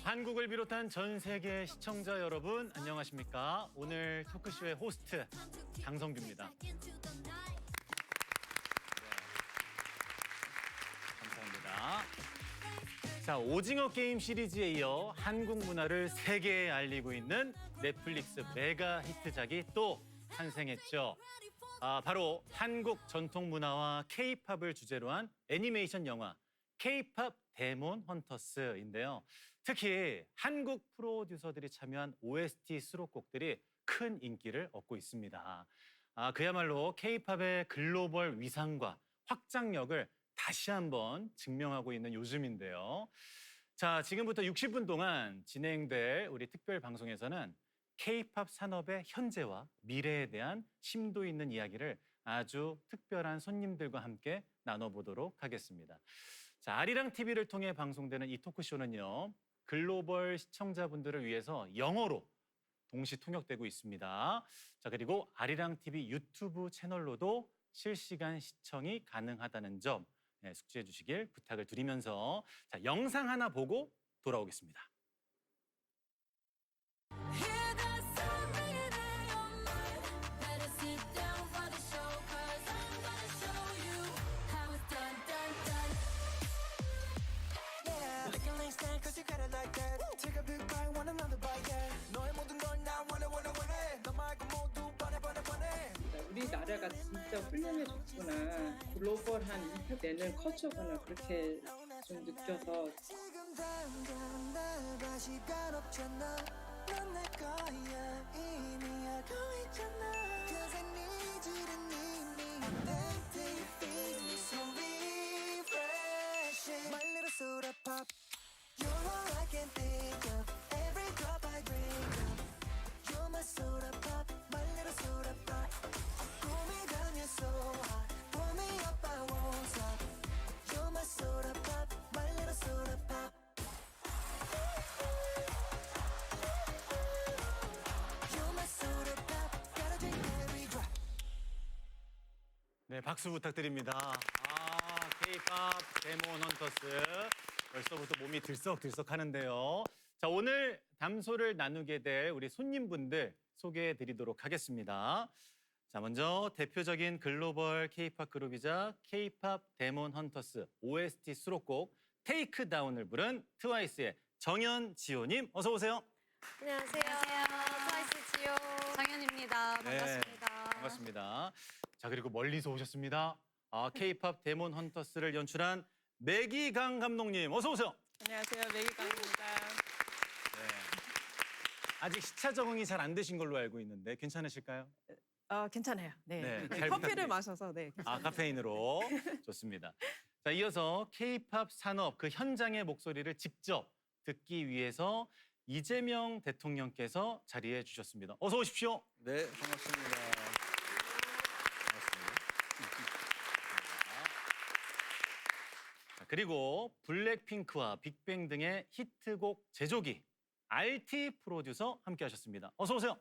한국을 비롯한 전 세계 시청자 여러분 안녕하십니까? 오늘 토크쇼의 호스트 장성규입니다. 감사합니다. 자, 오징어 게임 시리즈에 이어 한국 문화를 세계에 알리고 있는 넷플릭스 메가 히트작이 또 탄생했죠. 바로 한국 전통 문화와 K-팝을 주제로 한 애니메이션 영화 K-팝 데몬 헌터스인데요. 특히 한국 프로듀서들이 참여한 OST 수록곡들이 큰 인기를 얻고 있습니다. 그야말로 K-팝의 글로벌 위상과 확장력을 다시 한번 증명하고 있는 요즘인데요. 자, 지금부터 60분 동안 진행될 우리 특별 방송에서는 K-팝 산업의 현재와 미래에 대한 심도 있는 이야기를 아주 특별한 손님들과 함께 나눠보도록 하겠습니다. 자, 아리랑 TV를 통해 방송되는 이 토크쇼는요, 글로벌 시청자분들을 위해서 영어로 동시 통역되고 있습니다. 자, 그리고 아리랑 TV 유튜브 채널로도 실시간 시청이 가능하다는 점 숙지해 주시길 부탁을 드리면서 자, 영상 하나 보고 돌아오겠습니다. 우리나라가 진짜 훌륭해졌구나. 글로벌한 임팩트 내는 컬처구나. 그렇게 좀 느껴서. 네, 박수 부탁드립니다. K-팝 데몬 헌터스. 벌써부터 몸이 들썩들썩 하는데요. 자, 오늘 담소를 나누게 될 우리 손님분들 소개해 드리도록 하겠습니다. 자, 먼저 대표적인 글로벌 K-팝 그룹이자 K-팝 데몬 헌터스 OST 수록곡 테이크 다운을 부른 트와이스의 정연지호님, 어서 오세요. 안녕하세요. 트와이스 지호 정연입니다. 반갑습니다. 네, 반갑습니다. 자, 그리고 멀리서 오셨습니다. K-팝 데몬 헌터스를 연출한 매기강 감독님, 어서 오세요. 안녕하세요. 매기강입니다. 네. 아직 시차 적응이 잘 안 되신 걸로 알고 있는데 괜찮으실까요? 괜찮아요. 네. 네, 잘 커피를 부탁드립니다. 마셔서 네. 카페인으로 좋습니다. 자, 이어서 K-팝 산업 그 현장의 목소리를 직접 듣기 위해서 이재명 대통령께서 자리해 주셨습니다. 어서 오십시오. 네, 반갑습니다. 반갑습니다. 자, 그리고 블랙핑크와 빅뱅 등의 히트곡 제조기 RT 프로듀서 함께 하셨습니다. 어서 오세요.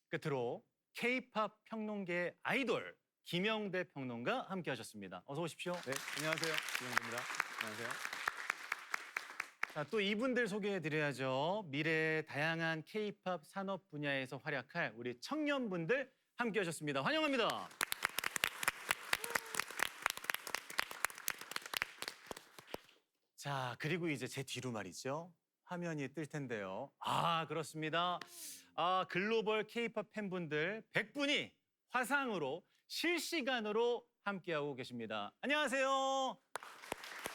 끝으로 K-팝 평론계의 아이돌 김영대 평론가 함께 하셨습니다. 어서 오십시오. 네, 안녕하세요. 김영대입니다. 안녕하세요. 자, 또 이분들 소개해드려야죠. 미래의 다양한 K-팝 산업 분야에서 활약할 우리 청년분들 함께 하셨습니다. 환영합니다. 자, 그리고 이제 제 뒤로 말이죠. 화면이 뜰 텐데요. 그렇습니다. 글로벌 K-팝 팬분들 100분이 화상으로 실시간으로 함께하고 계십니다. 안녕하세요.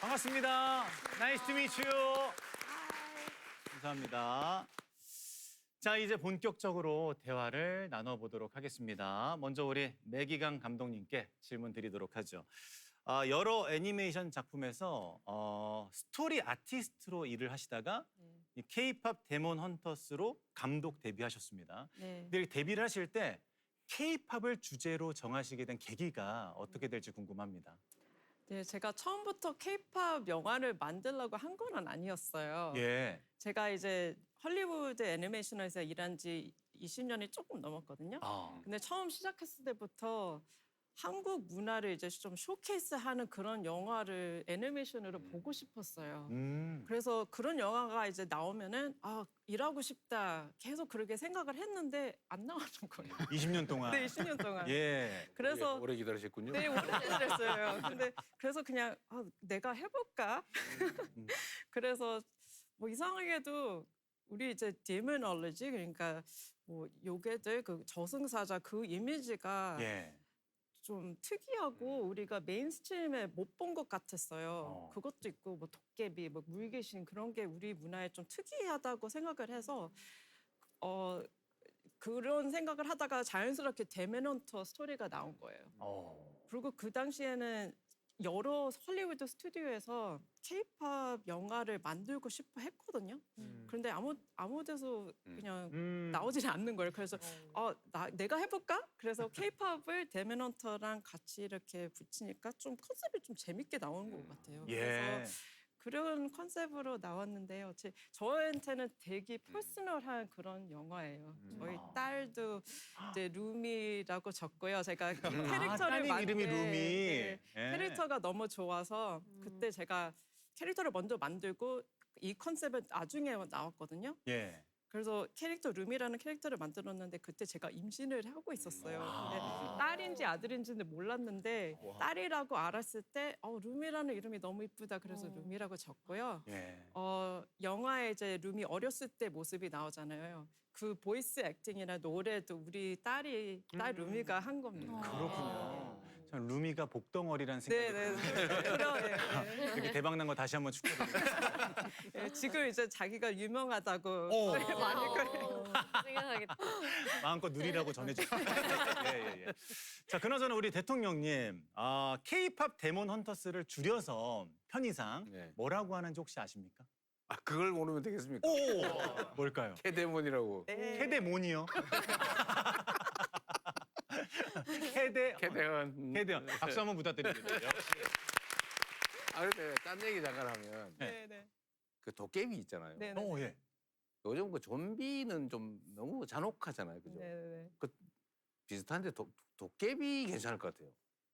반갑습니다. Nice to meet you. 감사합니다. 자, 이제 본격적으로 대화를 나눠보도록 하겠습니다. 먼저 우리 매기강 감독님께 질문 드리도록 하죠. 여러 애니메이션 작품에서 스토리 아티스트로 일을 하시다가 이 K-팝 데몬 헌터스로 감독 데뷔하셨습니다. 네. 근데 데뷔를 하실 때 K-팝을 주제로 정하시게 된 계기가 어떻게 될지 궁금합니다. 네, 제가 처음부터 K-팝 영화를 만들려고 한 건 아니었어요. 예. 제가 이제 헐리우드 애니메이션에서 일한 지 20년이 조금 넘었거든요. 근데 처음 시작했을 때부터 한국 문화를 이제 좀 쇼케이스하는 그런 영화를 애니메이션으로 보고 싶었어요. 그래서 그런 영화가 이제 나오면은 아 일하고 싶다 계속 그렇게 생각을 했는데 안 나오는 거예요. 20년 동안. 네, 20년 동안. 예. 그래서 오래 기다리셨군요. 네, 오래 기다렸어요. 근데 그래서 그냥 아, 내가 해볼까? 그래서 뭐 이상하게도 우리 이제 데모놀로지 그러니까 뭐 요괴들 그 저승사자 그 이미지가 예. 좀 특이하고 우리가 메인스트림에 못 본 것 같았어요. 그것도 있고 뭐 도깨비, 뭐 물귀신 그런 게 우리 문화에 좀 특이하다고 생각을 해서 그런 생각을 하다가 자연스럽게 데몬헌터 스토리가 나온 거예요. 그리고 그 당시에는 여러 헐리우드 스튜디오에서 케이팝 영화를 만들고 싶어 했거든요. 그런데 아무 데서 그냥 나오지는 않는 거예요. 그래서 내가 해볼까? 그래서 케이팝을 데몬헌터랑 같이 이렇게 붙이니까 좀 컨셉이 좀 재밌게 나오는 것 같아요. 예. 그래서 그런 컨셉으로 나왔는데요. 저한테는 되게 퍼스널한 그런 영화예요. 저희 딸도 이제 루미라고 적고요. 제가 캐릭터를 따님 이름이 루미. 네, 예. 캐릭터가 너무 좋아서 그때 제가 캐릭터를 먼저 만들고 이 컨셉은 나중에 나왔거든요. 예. 그래서 캐릭터 루미라는 캐릭터를 만들었는데 그때 제가 임신을 하고 있었어요. 근데 딸인지 아들인지는 몰랐는데 딸이라고 알았을 때 루미라는 이름이 너무 이쁘다 그래서 루미라고 적고요. 예. 영화에 이제 루미 어렸을 때 모습이 나오잖아요. 그 보이스 액팅이나 노래도 우리 딸 루미가 한 겁니다. 그렇군요. 전 루미가 복덩어리라는 생각이 네네. 그러네요. 이렇게 대박 난 거 다시 한번 축하드립니다. 네, 지금 이제 자기가 유명하다고 생각하겠다. 마음껏 누리라고 전해주세요. 예. 자, 그나저나 우리 대통령님, K-팝 데몬 헌터스를 줄여서 편의상 네. 뭐라고 하는지 혹시 아십니까? 아, 그걸 모르면 되겠습니까? 오, 뭘까요? 캐데몬이라고. 네. 캐데몬이요. 캐데헌. 캐데헌. 박수 한번 부탁드립니다. 역시. 아, 근데 딴 얘기 잠깐 하면 네네. 그 도깨비 있잖아요. 네네. 예. 요즘 그 좀비는 좀 너무 잔혹하잖아요. 그죠? 네네. 비슷한데 도깨비 괜찮을 것 같아요.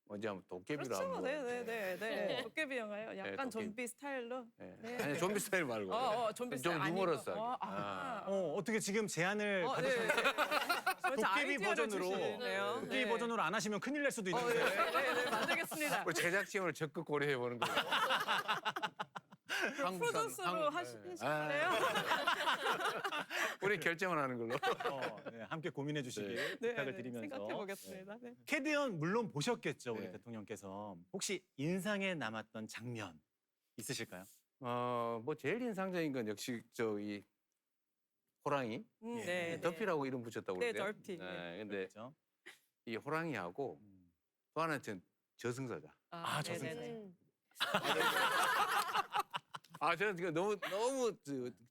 언제 한번 도깨비로 그렇죠. 한번. 네네네. 도깨비 영화요. 약간 도깨비. 좀비 스타일로. 네. 네. 아니 좀비 스타일 말고. 좀비 좀 스타일 유머러스하게. 아니고. 어떻게 지금 제안을 네. 받으셨는데 도깨비 버전으로 도깨비 버전으로 안 하시면 큰일 날 수도 있는데. 네, 만들겠습니다. 우리 제작진을 적극 고려해 보는 거예요. 프로듀스로 하실래요? 우리 결정을 하는 걸로. 네, 함께 고민해 주시길 부탁을 드리면서. 생각해 보겠습니다. 네. 캐데헌 물론 보셨겠죠, 우리 네. 대통령께서. 혹시 인상에 남았던 장면 있으실까요? 뭐 제일 인상적인 건 역시 저기 호랑이. 네. 더피라고 이름 붙였다고 네, 그러대요. 더피. 네, 근데 그렇죠? 이 호랑이하고 또 하나는 저승사자. 저승사자. 네네네. 저는 지금 너무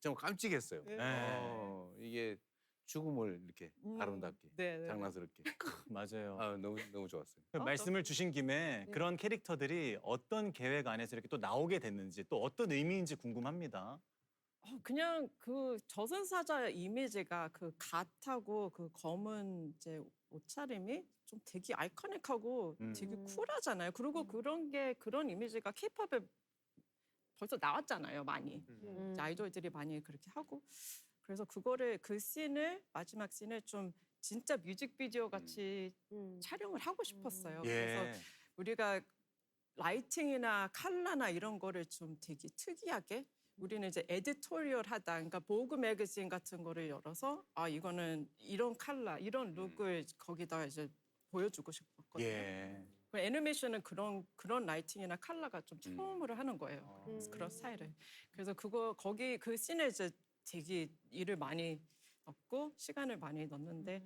좀 깜찍했어요. 네. 이게 죽음을 이렇게 아름답게, 네네. 장난스럽게. 맞아요. 너무 좋았어요. 그 말씀을 주신 김에 그런 캐릭터들이 어떤 계획 안에서 이렇게 또 나오게 됐는지 또 어떤 의미인지 궁금합니다. 그냥 그 저승사자 이미지가 그 갓하고 그 검은 이제 옷차림이 좀 되게 아이코닉하고 되게 쿨하잖아요. 그리고 그런 이미지가 케이팝에 벌써 나왔잖아요, 많이. 이제 아이돌들이 많이 그렇게 하고. 그래서 그 씬을 마지막 씬을 좀 진짜 뮤직비디오 같이 촬영을 하고 싶었어요. 그래서 예. 우리가 라이팅이나 컬러나 이런 거를 좀 되게 특이하게 우리는 이제 에디토리얼하다. 그러니까 보그 매거진 같은 거를 열어서 이거는 이런 컬러, 이런 룩을 거기다 이제 보여주고 싶었거든요. 예. 애니메이션은 그런 라이팅이나 컬러가 좀 처음으로 하는 거예요. 그런 스타일을. 그래서 거기 그 씬에 이제 되게 일을 많이 넣고 시간을 많이 넣는데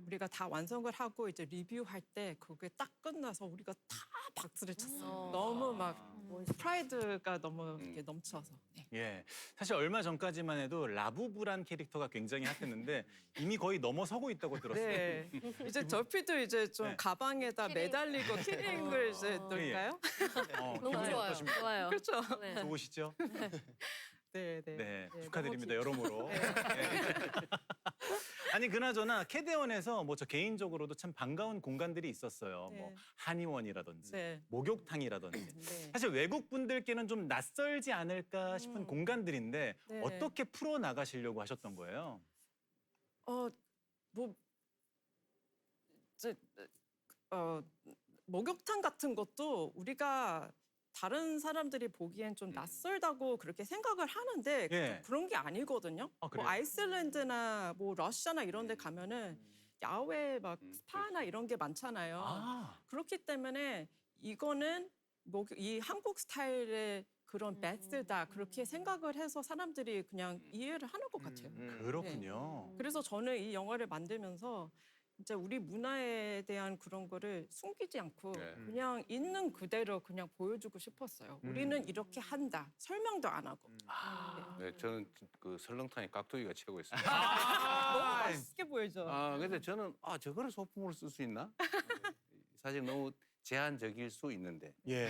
우리가 다 완성을 하고 이제 리뷰할 때 그게 딱 끝나서 우리가 다 박수를 쳤어요. 너무 막 프라이드가 너무 이렇게 넘쳐서. 네. 예. 사실 얼마 전까지만 해도 라부부란 캐릭터가 굉장히 핫했는데 이미 거의 넘어서고 있다고 들었어요. 네. 이제 저피도 이제 좀 네. 가방에다 매달리고 키링을 이제 넣을까요? 너무 기분이 좋아요. 어떠십니까? 좋아요. 그렇죠. 네. 좋으시죠? 네. 네, 축하드립니다, 여러모로. 네. 아니 그나저나 캐대원에서 뭐 저 개인적으로도 참 반가운 공간들이 있었어요. 네. 뭐 한의원이라든지 네. 목욕탕이라든지. 네. 사실 외국 분들께는 좀 낯설지 않을까 싶은 공간들인데 네. 어떻게 풀어 나가시려고 하셨던 거예요? 뭐 이제 목욕탕 같은 것도 우리가 다른 사람들이 보기엔 좀 낯설다고 그렇게 생각을 하는데 예. 그런 게 아니거든요. 아, 그래요? 뭐 아이슬란드나 뭐 러시아나 이런 데 가면은 야외 막 스파나 이런 게 많잖아요. 아, 그렇기 때문에 이거는 이 한국 스타일의 그런 베스트다 그렇게 생각을 해서 사람들이 그냥 이해를 하는 것 같아요. 그렇군요. 그래서 저는 이 영화를 만들면서 진짜 우리 문화에 대한 그런 거를 숨기지 않고 네. 그냥 있는 그대로 그냥 보여주고 싶었어요. 우리는 이렇게 한다. 설명도 안 하고. 네, 저는 그 설렁탕에 깍두기가 최고였습니다. 너무 아, 맛있게 보여줘. 근데 저는 저거를 소품으로 쓸 수 있나? 사실 너무 제한적일 수 있는데 예.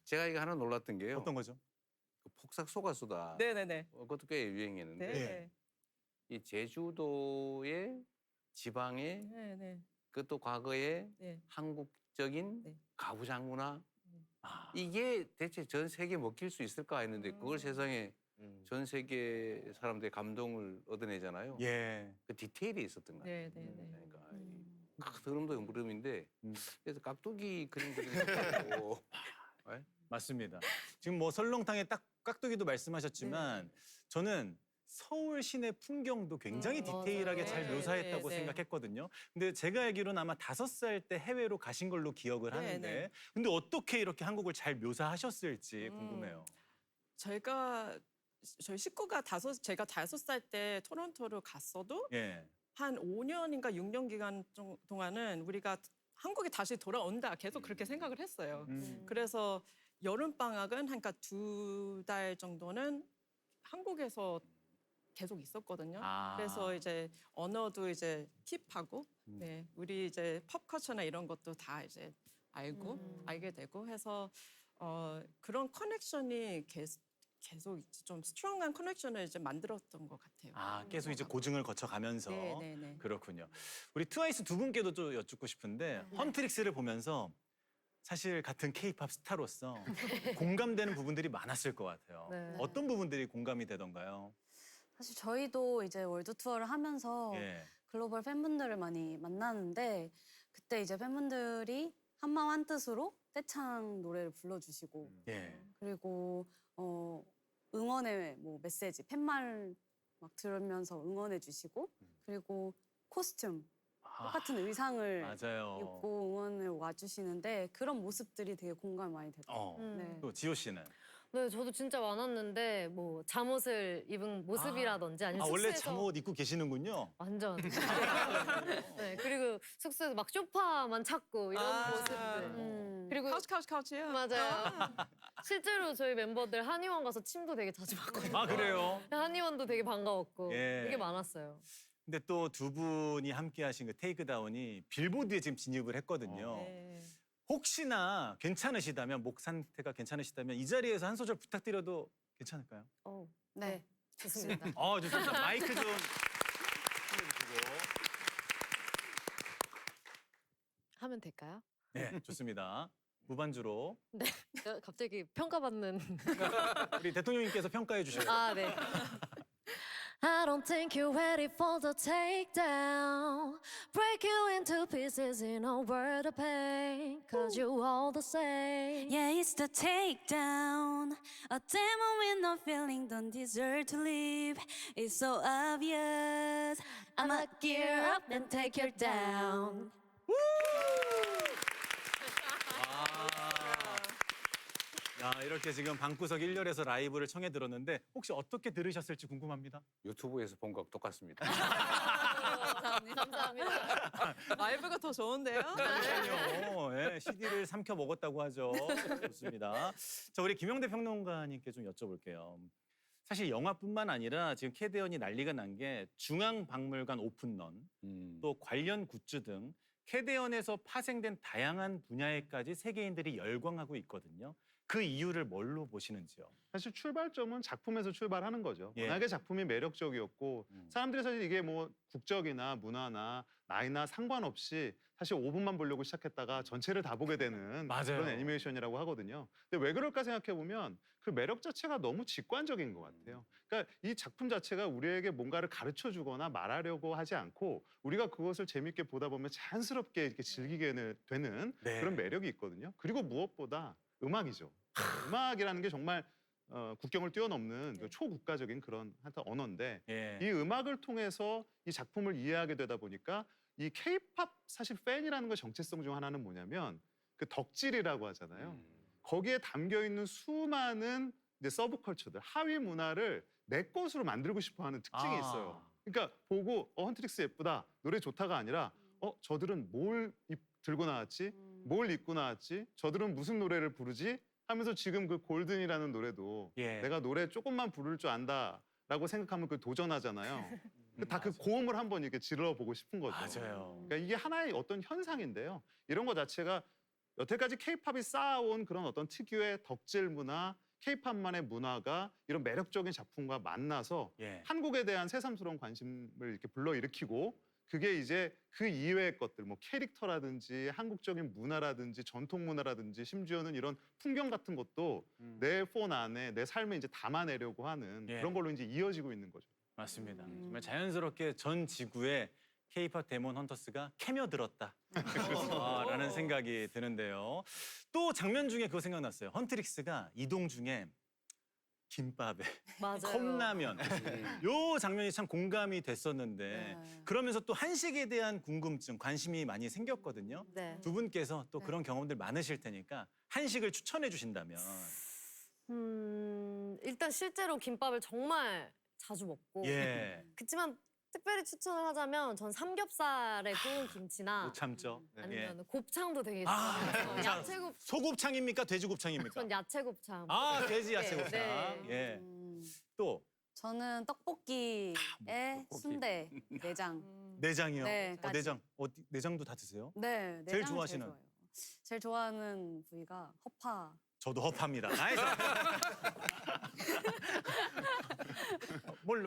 제가 이거 하나 놀랐던 게요. 어떤 거죠? 그 폭삭 속가수다. 네네네. 그것도 꽤 유행했는데 네. 이 제주도의 지방의 네네. 그것도 과거에 네. 한국적인 네. 가부장문화 아, 이게 대체 전 세계에 먹힐 수 있을까 했는데 그걸 세상에 전 세계 사람들의 감동을 얻어내잖아요. 예. 그 디테일이 있었던 것 같아요. 네네네. 그러니까 흐름도 흐름인데 음. 그래서 깍두기 그림 그리는 거 맞습니다. 지금 뭐 설렁탕에 딱 깍두기도 말씀하셨지만 저는 서울 시내 풍경도 굉장히 디테일하게 맞아요. 잘 네, 묘사했다고 네, 네. 생각했거든요. 근데 제가 알기로는 아마 5살 때 해외로 가신 걸로 기억을 네, 하는데 네. 근데 어떻게 이렇게 한국을 잘 묘사하셨을지 궁금해요. 저희 식구가 제가 5살 때 토론토로 갔어도 예. 한 5년인가 6년 기간 동안은 우리가 한국에 다시 돌아온다 계속 그렇게 생각을 했어요. 그래서 여름 방학은 그러니까 2달 정도는 한국에서 계속 있었거든요. 아. 그래서 이제 언어도 이제 킵하고, 네, 우리 이제 팝컬처나 이런 것도 다 이제 알게 되고 해서 그런 커넥션이 계속 좀 스트롱한 커넥션을 이제 만들었던 것 같아요. 아, 계속 이제 고증을 거쳐가면서 네네네. 그렇군요. 우리 트와이스 두 분께도 좀 여쭙고 싶은데 헌트릭스를 보면서 사실 같은 케이팝 스타로서 공감되는 부분들이 많았을 것 같아요. 네. 어떤 부분들이 공감이 되던가요? 사실 저희도 이제 월드 투어를 하면서 예. 글로벌 팬분들을 많이 만나는데 그때 이제 팬분들이 한마음 한뜻으로 떼창 노래를 불러주시고 예. 그리고 응원의 뭐 메시지 팻말 막 들으면서 응원해 주시고 그리고 코스튬 똑같은 의상을 맞아요. 입고 응원을 와주시는데 그런 모습들이 되게 공감이 많이 되더라고요. 네. 또 지호 씨는? 네, 저도 진짜 많았는데 뭐 잠옷을 입은 모습이라든지 아니면 원래 숙소에서 잠옷 입고 계시는군요. 완전 네, 그리고 숙소에서 막 쇼파만 찾고 이런 모습들 그리고 카우치요. 맞아요. 실제로 저희 멤버들 한의원 가서 침도 되게 자주 받거든요. 아, 그래요? 한의원도 되게 반가웠고 예. 되게 많았어요. 근데 또 두 분이 함께 하신 그 테이크다운이 빌보드에 지금 진입을 했거든요. 네. 혹시나 괜찮으시다면, 목 상태가 괜찮으시다면 이 자리에서 한 소절 부탁드려도 괜찮을까요? 네. 좋습니다. 좋습니다. 마이크 좀 해주시고. 하면 될까요? 네, 좋습니다. 무반주로 갑자기 평가받는 우리 대통령님께서 평가해 주시고. 아, 네. I don't think you're ready for the takedown. Break you into pieces in a world of pain. Cause you all the same. Yeah, it's the takedown. A demon with no feeling don't deserve to live. It's so obvious. I'ma gear up and take you down. 야, 이렇게 지금 방구석 1열에서 라이브를 청해 들었는데 혹시 어떻게 들으셨을지 궁금합니다. 유튜브에서 본 거하고 똑같습니다. 감사합니다. 라이브가 더 좋은데요? 그럼요. 예, CD를 삼켜 먹었다고 하죠. 좋습니다. 자, 우리 김영대 평론가님께 좀 여쭤볼게요. 사실 영화뿐만 아니라 지금 캐대언이 난리가 난 게 중앙박물관 오픈런, 또 관련 굿즈 등 캐대언에서 파생된 다양한 분야에까지 세계인들이 열광하고 있거든요. 그 이유를 뭘로 보시는지요? 사실 출발점은 작품에서 출발하는 거죠. 예. 워낙에 작품이 매력적이었고 사람들이 사실 이게 뭐 국적이나 문화나 나이나 상관없이 사실 5분만 보려고 시작했다가 전체를 다 보게 되는 맞아요. 그런 애니메이션이라고 하거든요. 근데 왜 그럴까 생각해 보면 그 매력 자체가 너무 직관적인 것 같아요. 그러니까 이 작품 자체가 우리에게 뭔가를 가르쳐 주거나 말하려고 하지 않고 우리가 그것을 재밌게 보다 보면 자연스럽게 이렇게 즐기게 되는 네. 그런 매력이 있거든요. 그리고 무엇보다 음악이죠. 음악이라는 게 정말 국경을 뛰어넘는 그 초국가적인 그런 하여튼 언어인데 예. 이 음악을 통해서 이 작품을 이해하게 되다 보니까 이 K-팝 사실 팬이라는 거 정체성 중 하나는 뭐냐면 그 덕질이라고 하잖아요. 거기에 담겨 있는 수많은 이제 서브컬처들, 하위 문화를 내 것으로 만들고 싶어 하는 특징이 아. 있어요. 그러니까 보고 헌트릭스 예쁘다, 노래 좋다가 아니라 저들은 뭘 들고 나왔지? 뭘 입고 나왔지? 저들은 무슨 노래를 부르지? 하면서 지금 그 골든이라는 노래도 예. 내가 노래 조금만 부를 줄 안다라고 생각하면 그 도전하잖아요. 다 그 고음을 한번 이렇게 질러보고 싶은 거죠. 맞아요. 그러니까 이게 하나의 어떤 현상인데요. 이런 거 자체가 여태까지 케이팝이 쌓아온 그런 어떤 특유의 덕질 문화, 케이팝만의 문화가 이런 매력적인 작품과 만나서 예. 한국에 대한 새삼스러운 관심을 이렇게 불러일으키고 그게 이제 그 이외의 것들, 뭐 캐릭터라든지 한국적인 문화라든지 전통 문화라든지 심지어는 이런 풍경 같은 것도 내 폰 안에 내 삶에 이제 담아내려고 하는 예. 그런 걸로 이제 이어지고 있는 거죠. 맞습니다. 정말 자연스럽게 전 지구에 K-팝 데몬 헌터스가 캐며들었다. 라는 생각이 드는데요. 또 장면 중에 그거 생각났어요. 헌트릭스가 이동 중에 김밥에 맞아요. 컵라면 요 장면이 참 공감이 됐었는데 네. 그러면서 또 한식에 대한 궁금증, 관심이 많이 생겼거든요. 네. 두 분께서 또 그런 경험들 많으실 테니까 한식을 추천해 주신다면 일단 실제로 김밥을 정말 자주 먹고 예, 그렇지만 특별히 추천을 하자면 전 삼겹살에 구운 김치나 못 참죠. 예. 아니면 곱창도 되게 아, 좋아해요. 자, 야채곱 소곱창입니까? 돼지곱창입니까? 전 야채곱창. 아, 돼지 야채 네, 곱창. 네. 예. 음, 또 저는 떡볶이에 떡볶이. 순대, 내장. 내장이요. 네, 까지. 내장. 내장도 다 드세요? 네, 제일 내장을 좋아하시는? 좋아해요. 제일 좋아하는 부위가 허파. 저도 허파입니다. 나이스.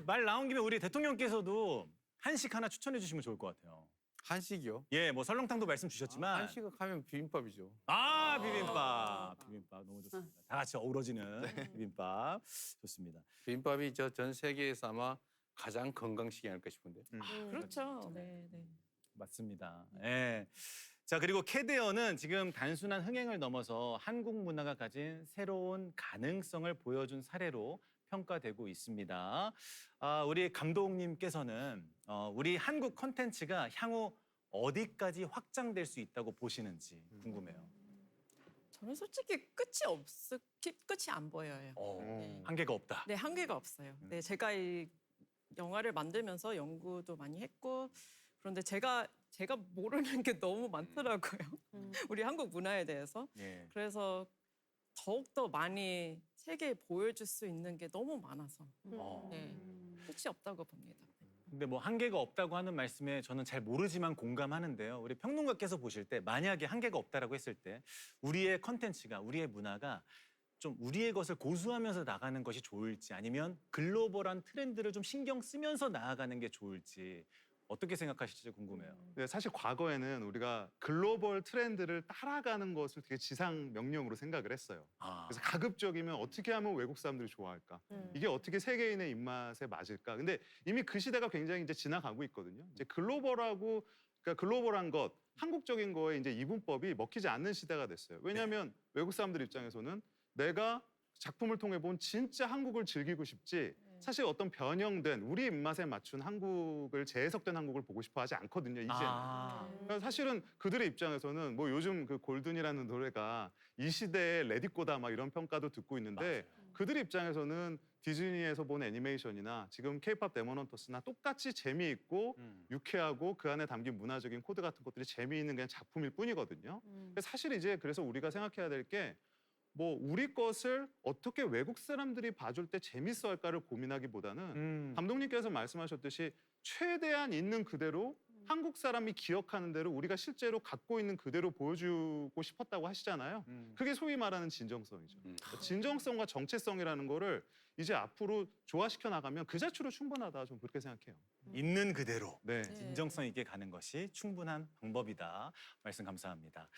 말 나온 김에 우리 대통령께서도 한식 하나 추천해 주시면 좋을 것 같아요. 한식이요? 예, 뭐 설렁탕도 말씀 주셨지만 한식을 하면 비빔밥이죠. 비빔밥 너무 좋습니다. 다 같이 어우러지는 비빔밥 좋습니다. 비빔밥이 전 세계에서 아마 가장 건강식이 아닐까 싶은데. 그렇죠. 네, 네. 맞습니다. 예. 자, 그리고 캐데어는 지금 단순한 흥행을 넘어서 한국 문화가 가진 새로운 가능성을 보여준 사례로 평가되고 있습니다. 우리 감독님께서는 우리 한국 콘텐츠가 향후 어디까지 확장될 수 있다고 보시는지 궁금해요. 저는 솔직히 끝이 안 보여요. 한계가 없다. 네, 한계가 없어요. 네, 제가 이 영화를 만들면서 연구도 많이 했고 그런데 제가 모르는 게 너무 많더라고요. 우리 한국 문화에 대해서. 예. 그래서 더욱더 많이 세계에 보여줄 수 있는 게 너무 많아서 네, 끝이 없다고 봅니다. 근데 뭐 한계가 없다고 하는 말씀에 저는 잘 모르지만 공감하는데요. 우리 평론가께서 보실 때 만약에 한계가 없다라고 했을 때 우리의 컨텐츠가 우리의 문화가 좀 우리의 것을 고수하면서 나가는 것이 좋을지 아니면 글로벌한 트렌드를 좀 신경 쓰면서 나아가는 게 좋을지 어떻게 생각하실지 궁금해요. 근데 사실 과거에는 우리가 글로벌 트렌드를 따라가는 것을 되게 지상 명령으로 생각을 했어요. 그래서 가급적이면 어떻게 하면 외국 사람들이 좋아할까? 이게 어떻게 세계인의 입맛에 맞을까? 근데 이미 그 시대가 굉장히 이제 지나가고 있거든요. 이제 그러니까 글로벌한 것, 한국적인 거에 이제 이분법이 먹히지 않는 시대가 됐어요. 왜냐하면 외국 사람들 입장에서는 내가 작품을 통해 본 진짜 한국을 즐기고 싶지 사실 어떤 변형된 우리 입맛에 맞춘 한국을 재해석된 한국을 보고 싶어 하지 않거든요. 이제는. 그러니까 사실은 그들의 입장에서는 뭐 요즘 그 골든이라는 노래가 이 시대의 레디꼬다 막 이런 평가도 듣고 있는데 그들의 입장에서는 디즈니에서 본 애니메이션이나 지금 케이팝 데몬 헌터스나 똑같이 재미있고 유쾌하고 그 안에 담긴 문화적인 코드 같은 것들이 재미있는 그냥 작품일 뿐이거든요. 사실 이제 그래서 우리가 생각해야 될 게 뭐 우리 것을 어떻게 외국 사람들이 봐줄 때 재밌어 할까를 고민하기보다는 감독님께서 말씀하셨듯이 최대한 있는 그대로 한국 사람이 기억하는 대로 우리가 실제로 갖고 있는 그대로 보여주고 싶었다고 하시잖아요. 그게 소위 말하는 진정성이죠. 진정성과 정체성이라는 거를 이제 앞으로 조화시켜 나가면 그 자체로 충분하다, 좀 그렇게 생각해요. 있는 그대로 네. 진정성 있게 가는 것이 충분한 방법이다. 말씀 감사합니다.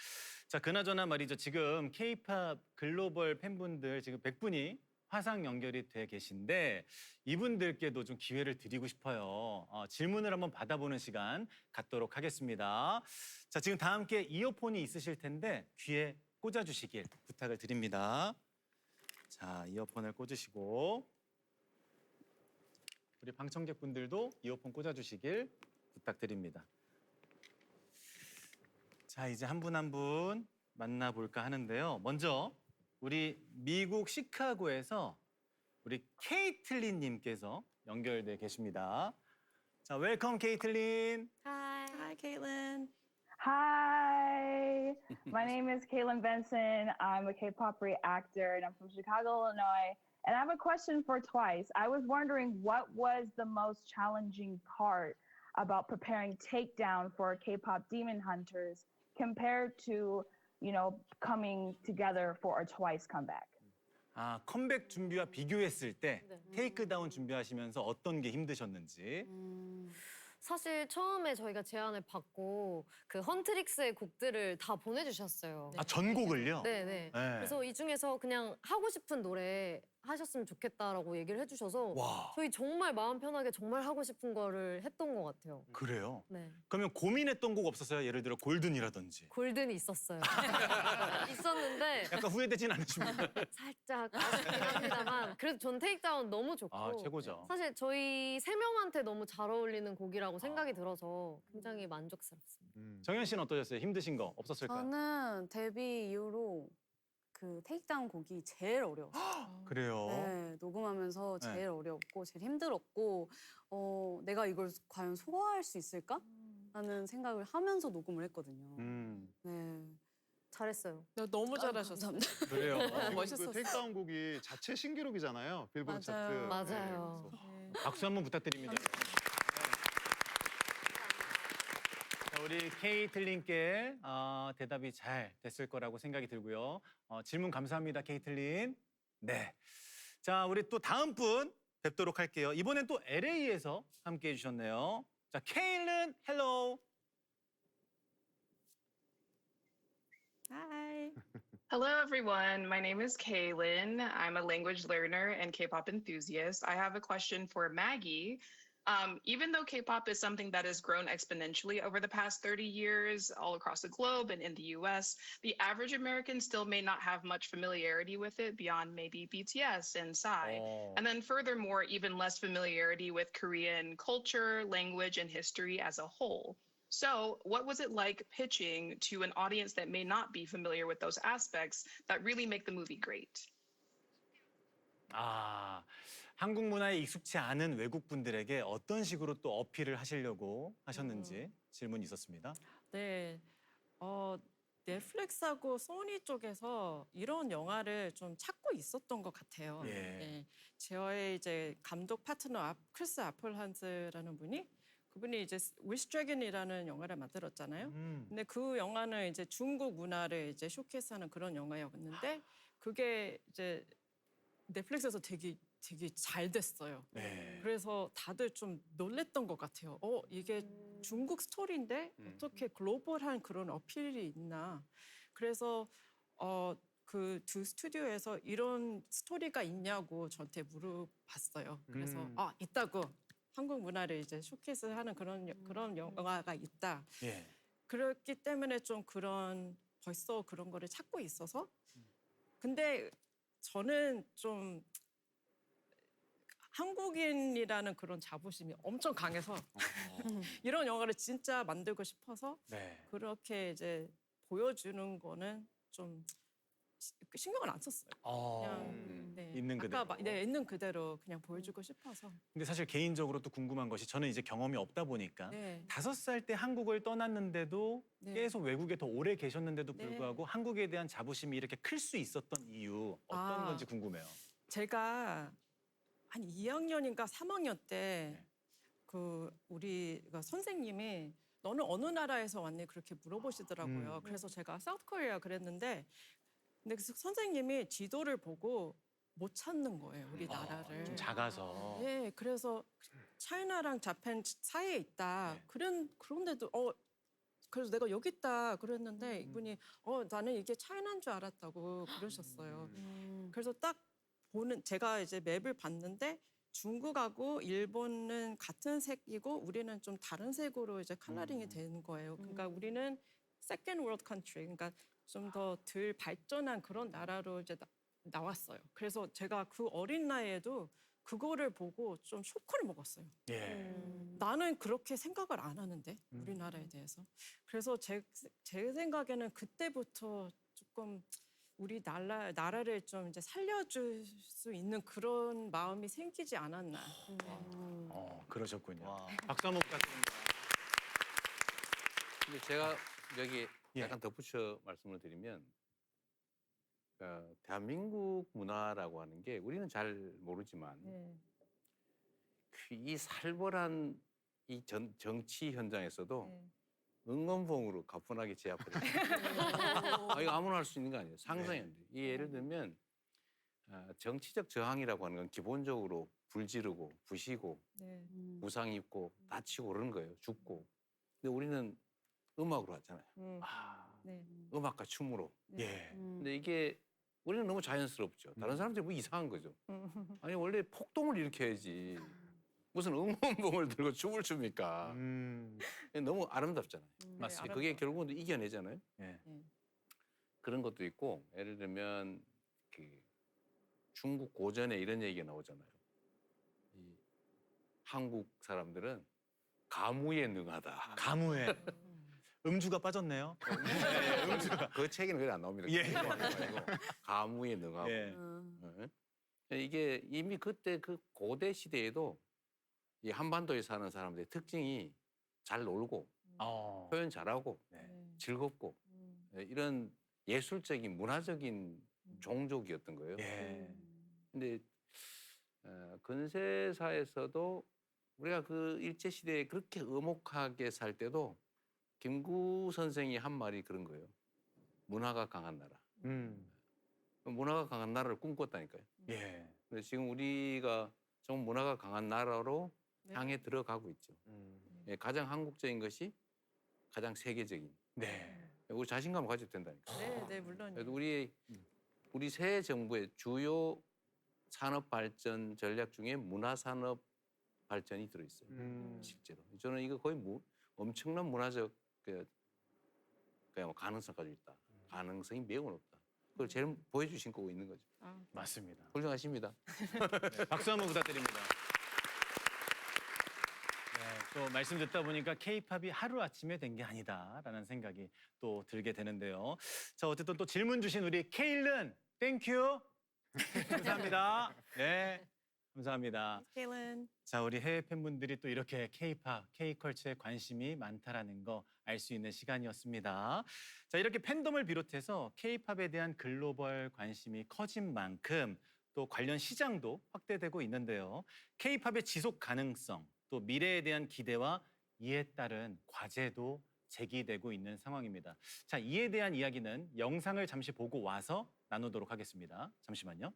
자, 그나저나 말이죠. 지금 K-팝 글로벌 팬분들 지금 100분이 화상 연결이 돼 계신데 이분들께도 좀 기회를 드리고 싶어요. 질문을 한번 받아보는 시간 갖도록 하겠습니다. 자, 지금 다 함께 이어폰이 있으실 텐데 귀에 꽂아주시길 부탁을 드립니다. 자, 이어폰을 꽂으시고 우리 방청객분들도 이어폰 꽂아주시길 부탁드립니다. 자, 이제 한 분 한 분 만나볼까 하는데요. 먼저 우리 미국 시카고에서 우리 케이틀린 님께서 연결돼 계십니다. 자, 웰컴 케이틀린. Hi, Caitlin. Hi, my name is Caitlin Benson. I'm a K-pop actor and I'm from Chicago, Illinois. And I have a question for Twice. I was wondering what was the most challenging part about preparing Takedown for K-pop Demon Hunters compared to, coming together for a Twice comeback? 아, 컴백 준비와 비교했을 때 테이크다운 준비하시면서 어떤 게 힘드셨는지. 사실 처음에 저희가 제안을 받고 그 헌트릭스의 곡들을 다 보내주셨어요. 아, 전곡을요? 네네. 네. 그래서 이 중에서 그냥 하고 싶은 노래 하셨으면 좋겠다라고 얘기를 해주셔서 와, 저희 정말 마음 편하게 정말 하고 싶은 거를 했던 것 같아요. 그래요? 네. 그러면 고민했던 곡 없었어요? 예를 들어 골든이라든지. 골든이 있었어요. 있었는데 약간 후회되진 않으십니까? 살짝 아쉽긴 합니다만 그래도 전 테이크다운 너무 좋고 아, 최고죠. 사실 저희 세 명한테 너무 잘 어울리는 곡이라고 생각이 들어서 굉장히 만족스럽습니다. 정현 씨는 어떠셨어요? 힘드신 거 없었을까요? 저는 데뷔 이후로 그 테이크다운 곡이 제일 어려웠어요. 그래요. 네, 녹음하면서 네. 제일 어려웠고 제일 힘들었고 내가 이걸 과연 소화할 수 있을까? 라는 생각을 하면서 녹음을 했거든요. 네. 잘했어요. 너무 잘하셨어요. 감사합니다. 그래요. 멋있었어요. 그 테이크다운 곡이 자체 신기록이잖아요. 빌보드 맞아요. 차트. 맞아요. 네, 그래서 네. 박수 한번 부탁드립니다. 자, 우리 케이틀린께 대답이 잘 됐을 거라고 생각이 들고요. 질문 감사합니다, 케이틀린. 네. 자, 우리 또 다음 분 뵙도록 할게요. 이번엔 또 LA에서 함께 해주셨네요. 자, 케일린, 헬로. Hi. Hello, everyone. My name is Kaylin. I'm a language learner and K-pop enthusiast. I have a question for Maggie. Even though K-pop is something that has grown exponentially over the past 30 years all across the globe and in the US, the average American still may not have much familiarity with it beyond maybe BTS and Psy. And then furthermore, even less familiarity with Korean culture, language, and history as a whole. So what was it like pitching to an audience that may not be familiar with those aspects that really make the movie great? 아, 한국 문화에 익숙치 않은 외국 분들에게 어떤 식으로 또 어필을 하시려고 하셨는지 질문이 있었습니다. 네. 넷플릭스하고 소니 쪽에서 이런 영화를 좀 찾고 있었던 것 같아요. 예. 네. 저의 이제 감독 파트너 크리스 아플한스라는 분이 그분이 이제 위시 드래곤이라는 영화를 만들었잖아요. 근데 그 영화는 이제 중국 문화를 이제 쇼케이스하는 그런 영화였는데 그게 이제 넷플릭스에서 되게 잘 됐어요. 네. 그래서 다들 좀 놀랬던 것 같아요. 이게 중국 스토리인데 어떻게 글로벌한 그런 어필이 있나. 그래서 그 두 스튜디오에서 이런 스토리가 있냐고 저한테 물어봤어요. 그래서 있다고. 한국 문화를 이제 쇼케이스하는 그런 영화가 있다. 예. 그렇기 때문에 좀 벌써 그런 거를 찾고 있어서. 근데 저는 좀 한국인이라는 그런 자부심이 엄청 강해서 이런 영화를 진짜 만들고 싶어서 네. 그렇게 이제 보여주는 거는 좀 신경을 안 썼어요. 그냥 있는 그대로. 있는 그대로 그냥 보여주고 싶어서. 근데 사실 개인적으로 또 궁금한 것이 저는 이제 경험이 없다 보니까 네. 5살 때 한국을 떠났는데도 네. 계속 외국에 더 오래 계셨는데도 네. 불구하고 한국에 대한 자부심이 이렇게 클 수 있었던 이유 어떤 건지 궁금해요. 제가 한 2학년인가 3학년 때 네. 그 우리 선생님이 너는 어느 나라에서 왔니? 그렇게 물어보시더라고요. 그래서 제가 사우스 코리아 그랬는데 근데 그 선생님이 지도를 보고 못 찾는 거예요, 우리 나라를. 좀 작아서. 네, 그래서 차이나랑 자판 사이에 있다. 네. 그런데도 그래서 내가 여기 있다 그랬는데 이분이 나는 이게 차이나인 줄 알았다고 그러셨어요. 그래서 딱 제가 이제 맵을 봤는데 중국하고 일본은 같은 색이고 우리는 좀 다른 색으로 이제 컬러링이 된 거예요. 그러니까 우리는 second world country, 그러니까 좀 더 덜 발전한 그런 나라로 이제 나왔어요. 그래서 제가 그 어린 나이에도 그거를 보고 좀 쇼크를 먹었어요. 예. 나는 그렇게 생각을 안 하는데 우리나라에 대해서. 그래서 제 생각에는 그때부터 조금 우리 나라를 좀 이제 살려줄 수 있는 그런 마음이 생기지 않았나. 그러셨군요. 박수 한번 부탁드립니다. 근데 제가 여기 예. 약간 덧붙여 말씀을 드리면 대한민국 문화라고 하는 게 우리는 잘 모르지만 네. 이 살벌한 이 정치 현장에서도 네. 응원봉으로 가뿐하게 제압을 해요. 이거 아무나 할 수 있는 거 아니에요. 상상이 안 돼요. 이 예를 들면 정치적 저항이라고 하는 건 기본적으로 불 지르고 부시고 네. 부상 입고 다치고 그러는 거예요. 죽고. 근데 우리는 음악으로 하잖아요. 네. 음악과 춤으로. 예. 근데 이게 우리는 너무 자연스럽죠. 다른 사람들이 뭐 이상한 거죠. 아니 원래 폭동을 일으켜야지. 무슨 응원봉을 들고 춤을 춥니까? 너무 아름답잖아요. 맞습니다. 그게 결국은 이겨내잖아요. 예. 그런 것도 있고 예를 들면 그 중국 고전에 이런 얘기가 나오잖아요. 이 한국 사람들은 가무에 능하다. 가무에 음주가 빠졌네요. 네, 음주가. 그 책에는 그래 안 나옵니다. 예. 가무에 능하고. 예. 이게 이미 그때 그 고대 시대에도 이 한반도에 사는 사람들의 특징이 잘 놀고 표현 잘하고 네. 즐겁고 이런 예술적인 문화적인 종족이었던 거예요. 예. 근데 근세사에서도 우리가 그 일제 시대에 그렇게 엄혹하게 살 때도 김구 선생이 한 말이 그런 거예요. 문화가 강한 나라. 문화가 강한 나라를 꿈꿨다니까요. 예. 근데 지금 우리가 좀 문화가 강한 나라로 향해 들어가고 있죠. 예, 가장 한국적인 것이 가장 세계적인. 네. 우리 자신감을 가져도 된다니까. 네, 네, 물론이요. 그래도 우리 새 정부의 주요 산업 발전 전략 중에 문화 산업 발전이 들어 있어요. 실제로. 저는 이거 거의 엄청난 문화적 가능성 가지고 있다. 가능성이 매우 높다. 그걸 제일 보여주신 거고 있는 거죠. 맞습니다. 훌륭하십니다. 네, 박수 한번 부탁드립니다. 네, 또 말씀 듣다 보니까 K-팝이 하루아침에 된 게 아니다라는 생각이 또 들게 되는데요. 자, 어쨌든 또 질문 주신 우리 케일른, 땡큐. 감사합니다. 네, 감사합니다. 케일린. 자, 우리 해외 팬분들이 또 이렇게 K-팝, K-컬처에 관심이 많다라는 거 알 수 있는 시간이었습니다. 자, 이렇게 팬덤을 비롯해서 K-팝에 대한 글로벌 관심이 커진 만큼 또 관련 시장도 확대되고 있는데요. K-팝의 지속 가능성, 또 미래에 대한 기대와 이에 따른 과제도 제기되고 있는 상황입니다. 자, 이에 대한 이야기는 영상을 잠시 보고 와서 나누도록 하겠습니다. 잠시만요.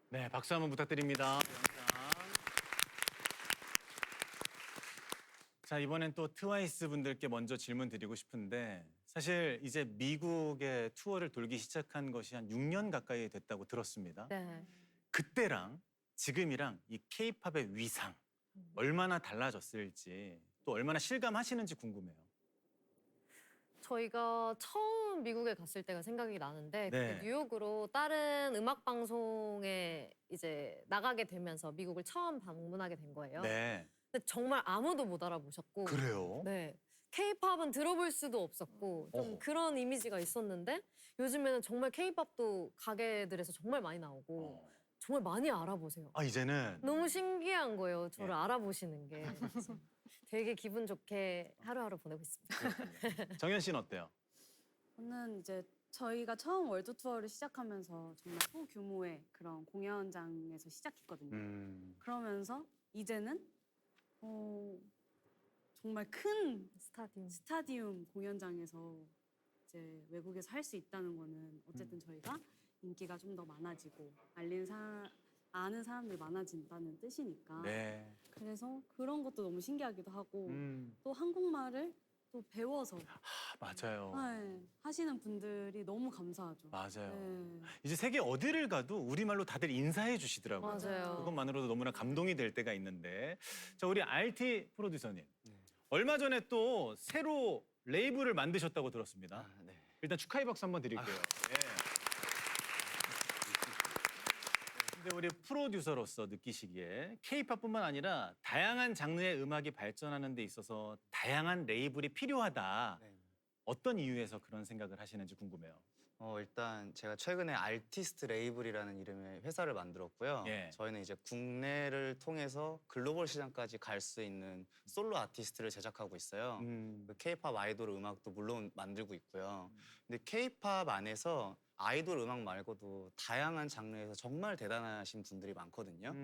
네, 박수 한번 부탁드립니다. 자, 이번엔 또 트와이스 분들께 먼저 질문 드리고 싶은데 사실 이제 미국의 투어를 돌기 시작한 것이 한 6년 가까이 됐다고 들었습니다. 네. 그때랑 지금이랑 이 K-팝의 위상 얼마나 달라졌을지 또 얼마나 실감하시는지 궁금해요. 저희가 처음 미국에 갔을 때가 생각이 나는데 네. 그때 뉴욕으로 다른 음악 방송에 이제 나가게 되면서 미국을 처음 방문하게 된 거예요. 네. 근데 정말 아무도 못 알아보셨고 그래요? 네. K-팝은 들어볼 수도 없었고 좀 어허. 그런 이미지가 있었는데 요즘에는 정말 K-팝도 가게들에서 정말 많이 나오고 정말 많이 알아보세요. 아, 이제는 너무 신기한 거예요. 저를 예. 알아보시는 게. 그래서 되게 기분 좋게 하루하루 보내고 있습니다. 정현 씨는 어때요? 저는 이제 저희가 처음 월드 투어를 시작하면서 정말 소규모의 그런 공연장에서 시작했거든요. 그러면서 이제는 정말 큰 스타디움 공연장에서 이제 외국에서 할 수 있다는 거는 어쨌든 저희가 인기가 좀 더 많아지고 아는 사람들이 많아진다는 뜻이니까. 네. 그래서 그런 것도 너무 신기하기도 하고 음. 또 한국말을 또 배워서 맞아요. 네, 하시는 분들이 너무 감사하죠. 맞아요. 네. 이제 세계 어디를 가도 우리말로 다들 인사해 주시더라고요. 맞아요. 그것만으로도 너무나 감동이 될 때가 있는데. 자, 우리 RT 프로듀서님. 얼마 전에 또 새로 레이블을 만드셨다고 들었습니다. 네. 일단 축하의 박수 한번 드릴게요. 예. 근데 우리 프로듀서로서 느끼시기에 K-팝뿐만 아니라 다양한 장르의 음악이 발전하는 데 있어서 다양한 레이블이 필요하다. 네. 어떤 이유에서 그런 생각을 하시는지 궁금해요. 일단 제가 최근에 아티스트 레이블이라는 이름의 회사를 만들었고요. 예. 저희는 이제 국내를 통해서 글로벌 시장까지 갈 수 있는 솔로 아티스트를 제작하고 있어요. 그 K-팝 아이돌 음악도 물론 만들고 있고요. 근데 K-팝 안에서 아이돌 음악 말고도 다양한 장르에서 정말 대단하신 분들이 많거든요.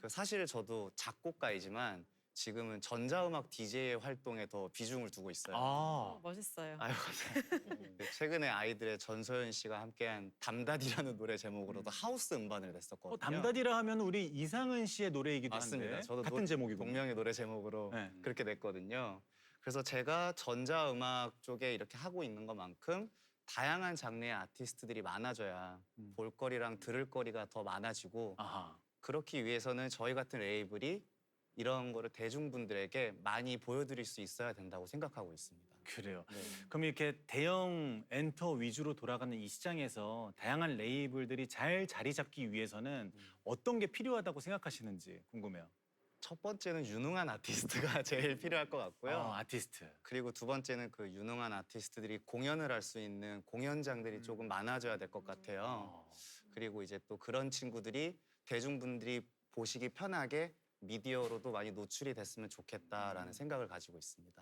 사실 저도 작곡가이지만 지금은 전자음악 DJ 활동에 더 비중을 두고 있어요. 아, 멋있어요. 아유, 감사합니다. 최근에 아이들의 전소연 씨가 함께한 담다디라는 노래 제목으로도 하우스 음반을 냈었거든요. 담다디라 하면 우리 이상은 씨의 노래이기도 맞습니다. 한데 저도 같은 제목이군요. 동명의 노래 제목으로 네. 그렇게 냈거든요. 그래서 제가 전자음악 쪽에 이렇게 하고 있는 것만큼 다양한 장르의 아티스트들이 많아져야 볼거리랑 들을거리가 더 많아지고 아하. 그렇기 위해서는 저희 같은 레이블이 이런 거를 대중분들에게 많이 보여드릴 수 있어야 된다고 생각하고 있습니다. 그래요. 네. 그럼 이렇게 대형 엔터 위주로 돌아가는 이 시장에서 다양한 레이블들이 잘 자리 잡기 위해서는 어떤 게 필요하다고 생각하시는지 궁금해요. 첫 번째는 유능한 아티스트가 제일 필요할 것 같고요. 아티스트. 그리고 두 번째는 그 유능한 아티스트들이 공연을 할 수 있는 공연장들이 조금 많아져야 될 것 같아요. 그리고 이제 또 그런 친구들이 대중분들이 보시기 편하게 미디어로도 많이 노출이 됐으면 좋겠다라는 생각을 가지고 있습니다.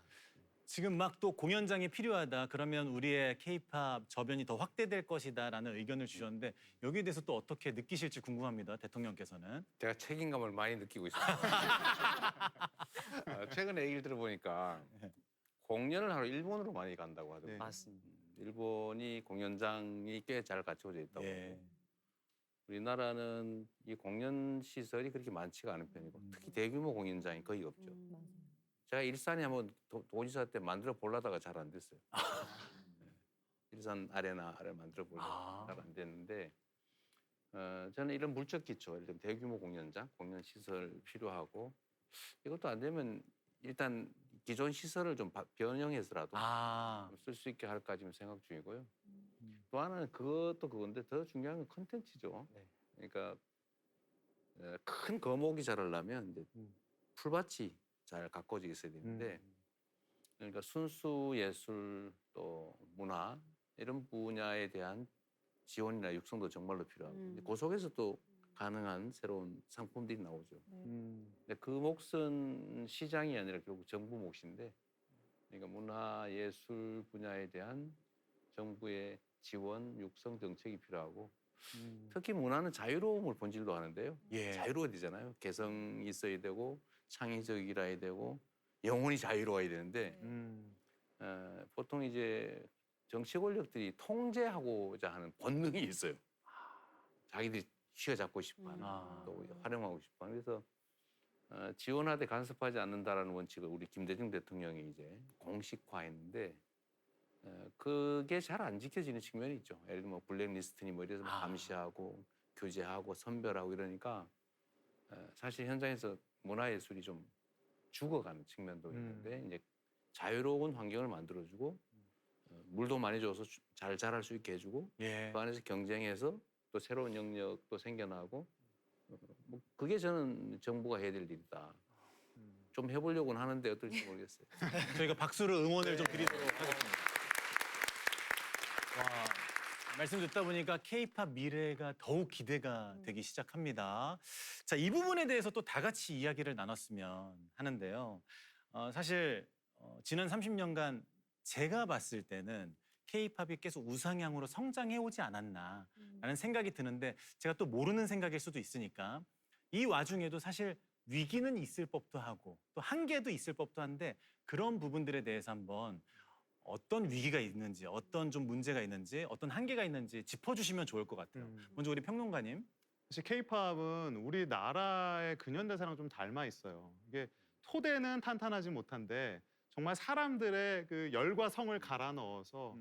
지금 막 또 공연장이 필요하다. 그러면 우리의 K-팝 저변이 더 확대될 것이다라는 의견을 주셨는데 여기에 대해서 또 어떻게 느끼실지 궁금합니다. 대통령께서는. 제가 책임감을 많이 느끼고 있습니다. 최근에 얘기를 들어보니까 공연을 하러 일본으로 많이 간다고 하더라고요. 네. 맞습니다. 일본이 공연장이 꽤 잘 갖춰져 있다고 예. 하고 우리나라는 이 공연 시설이 그렇게 많지가 않은 편이고 특히 대규모 공연장이 거의 없죠. 제가 일산에 한번 도지사 때 만들어 보려다가 잘 안 됐어요. 일산 아레나를 만들어 보려다가 잘 안 됐는데 저는 이런 물적 기초, 예를 들면 대규모 공연장, 공연 시설 필요하고 이것도 안 되면 일단 기존 시설을 좀 변형해서라도 쓸 수 있게 할까 지금 생각 중이고요. 또 하나는 그것도 그건데 더 중요한 건 컨텐츠죠. 네. 그러니까 큰 거목이 자라려면 이제 풀밭이 잘 가꿔져 있어야 되는데 그러니까 순수 예술 또 문화 이런 분야에 대한 지원이나 육성도 정말로 필요하고 그 속에서 또 가능한 새로운 상품들이 나오죠. 근데 그 몫은 시장이 아니라 결국 정부 몫인데 그러니까 문화 예술 분야에 대한 정부의 지원 육성 정책이 필요하고 특히 문화는 자유로움을 본질로 하는데요. 예. 자유로워야 되잖아요. 개성이 있어야 되고 창의적이라야 되고 영혼이 자유로워야 되는데 보통 이제 정치 권력들이 통제하고자 하는 본능이 있어요. 자기들이 쥐어잡고 싶어하는 또 활용하고 싶어하는 그래서 지원하되 간섭하지 않는다라는 원칙을 우리 김대중 대통령이 이제 공식화했는데 그게 잘 안 지켜지는 측면이 있죠. 예를 들면 뭐 블랙리스트니 뭐 이래서 막 감시하고 규제하고 선별하고 이러니까 사실 현장에서 문화예술이 좀 죽어가는 측면도 있는데 이제 자유로운 환경을 만들어주고 물도 많이 줘서 잘 자랄 수 있게 해주고 예. 그 안에서 경쟁해서 또 새로운 영역도 생겨나고 뭐 그게 저는 정부가 해야 될 일이다. 좀 해보려고는 하는데 어떨지 모르겠어요. 저희가 박수로 응원을 좀 드리도록 하겠습니다. 와, 말씀 듣다 보니까 K-팝 미래가 더욱 기대가 되기 시작합니다. 자, 이 부분에 대해서 또 다 같이 이야기를 나눴으면 하는데요. 사실 지난 30년간 제가 봤을 때는 K-팝이 계속 우상향으로 성장해 오지 않았나라는 생각이 드는데 제가 또 모르는 생각일 수도 있으니까 이 와중에도 사실 위기는 있을 법도 하고 또 한계도 있을 법도 한데 그런 부분들에 대해서 한번 어떤 위기가 있는지 어떤 좀 문제가 있는지 어떤 한계가 있는지 짚어주시면 좋을 것 같아요. 먼저 우리 평론가님. 사실 K-팝은 우리나라의 근현대사랑 좀 닮아 있어요. 이게 토대는 탄탄하지 못한데 정말 사람들의 그 열과 성을 갈아 넣어서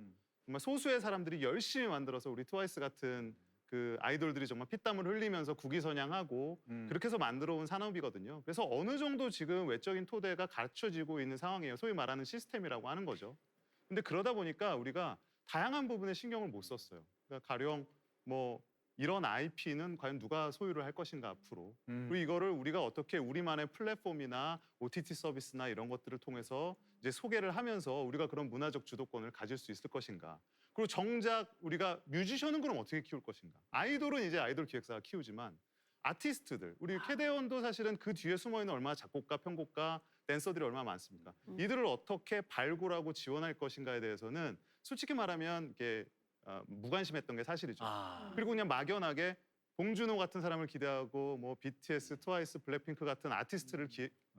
정말 소수의 사람들이 열심히 만들어서 우리 트와이스 같은 그 아이돌들이 정말 피땀을 흘리면서 국위선양하고 그렇게 해서 만들어 온 산업이거든요. 그래서 어느 정도 지금 외적인 토대가 갖춰지고 있는 상황이에요. 소위 말하는 시스템이라고 하는 거죠. 근데 그러다 보니까 우리가 다양한 부분에 신경을 못 썼어요. 그러니까 가령 뭐 이런 IP는 과연 누가 소유를 할 것인가 앞으로. 그리고 이거를 우리가 어떻게 우리만의 플랫폼이나 OTT 서비스나 이런 것들을 통해서 이제 소개를 하면서 우리가 그런 문화적 주도권을 가질 수 있을 것인가. 그리고 정작 우리가 뮤지션은 그럼 어떻게 키울 것인가. 아이돌은 이제 아이돌 기획사가 키우지만 아티스트들, 우리 캐대원도 사실은 그 뒤에 숨어있는 얼마나 작곡가, 편곡가, 댄서들이 얼마나 많습니까? 이들을 어떻게 발굴하고 지원할 것인가에 대해서는 솔직히 말하면 이게 무관심했던 게 사실이죠. 그리고 그냥 막연하게 봉준호 같은 사람을 기대하고 뭐 BTS, 트와이스, 블랙핑크 같은 아티스트를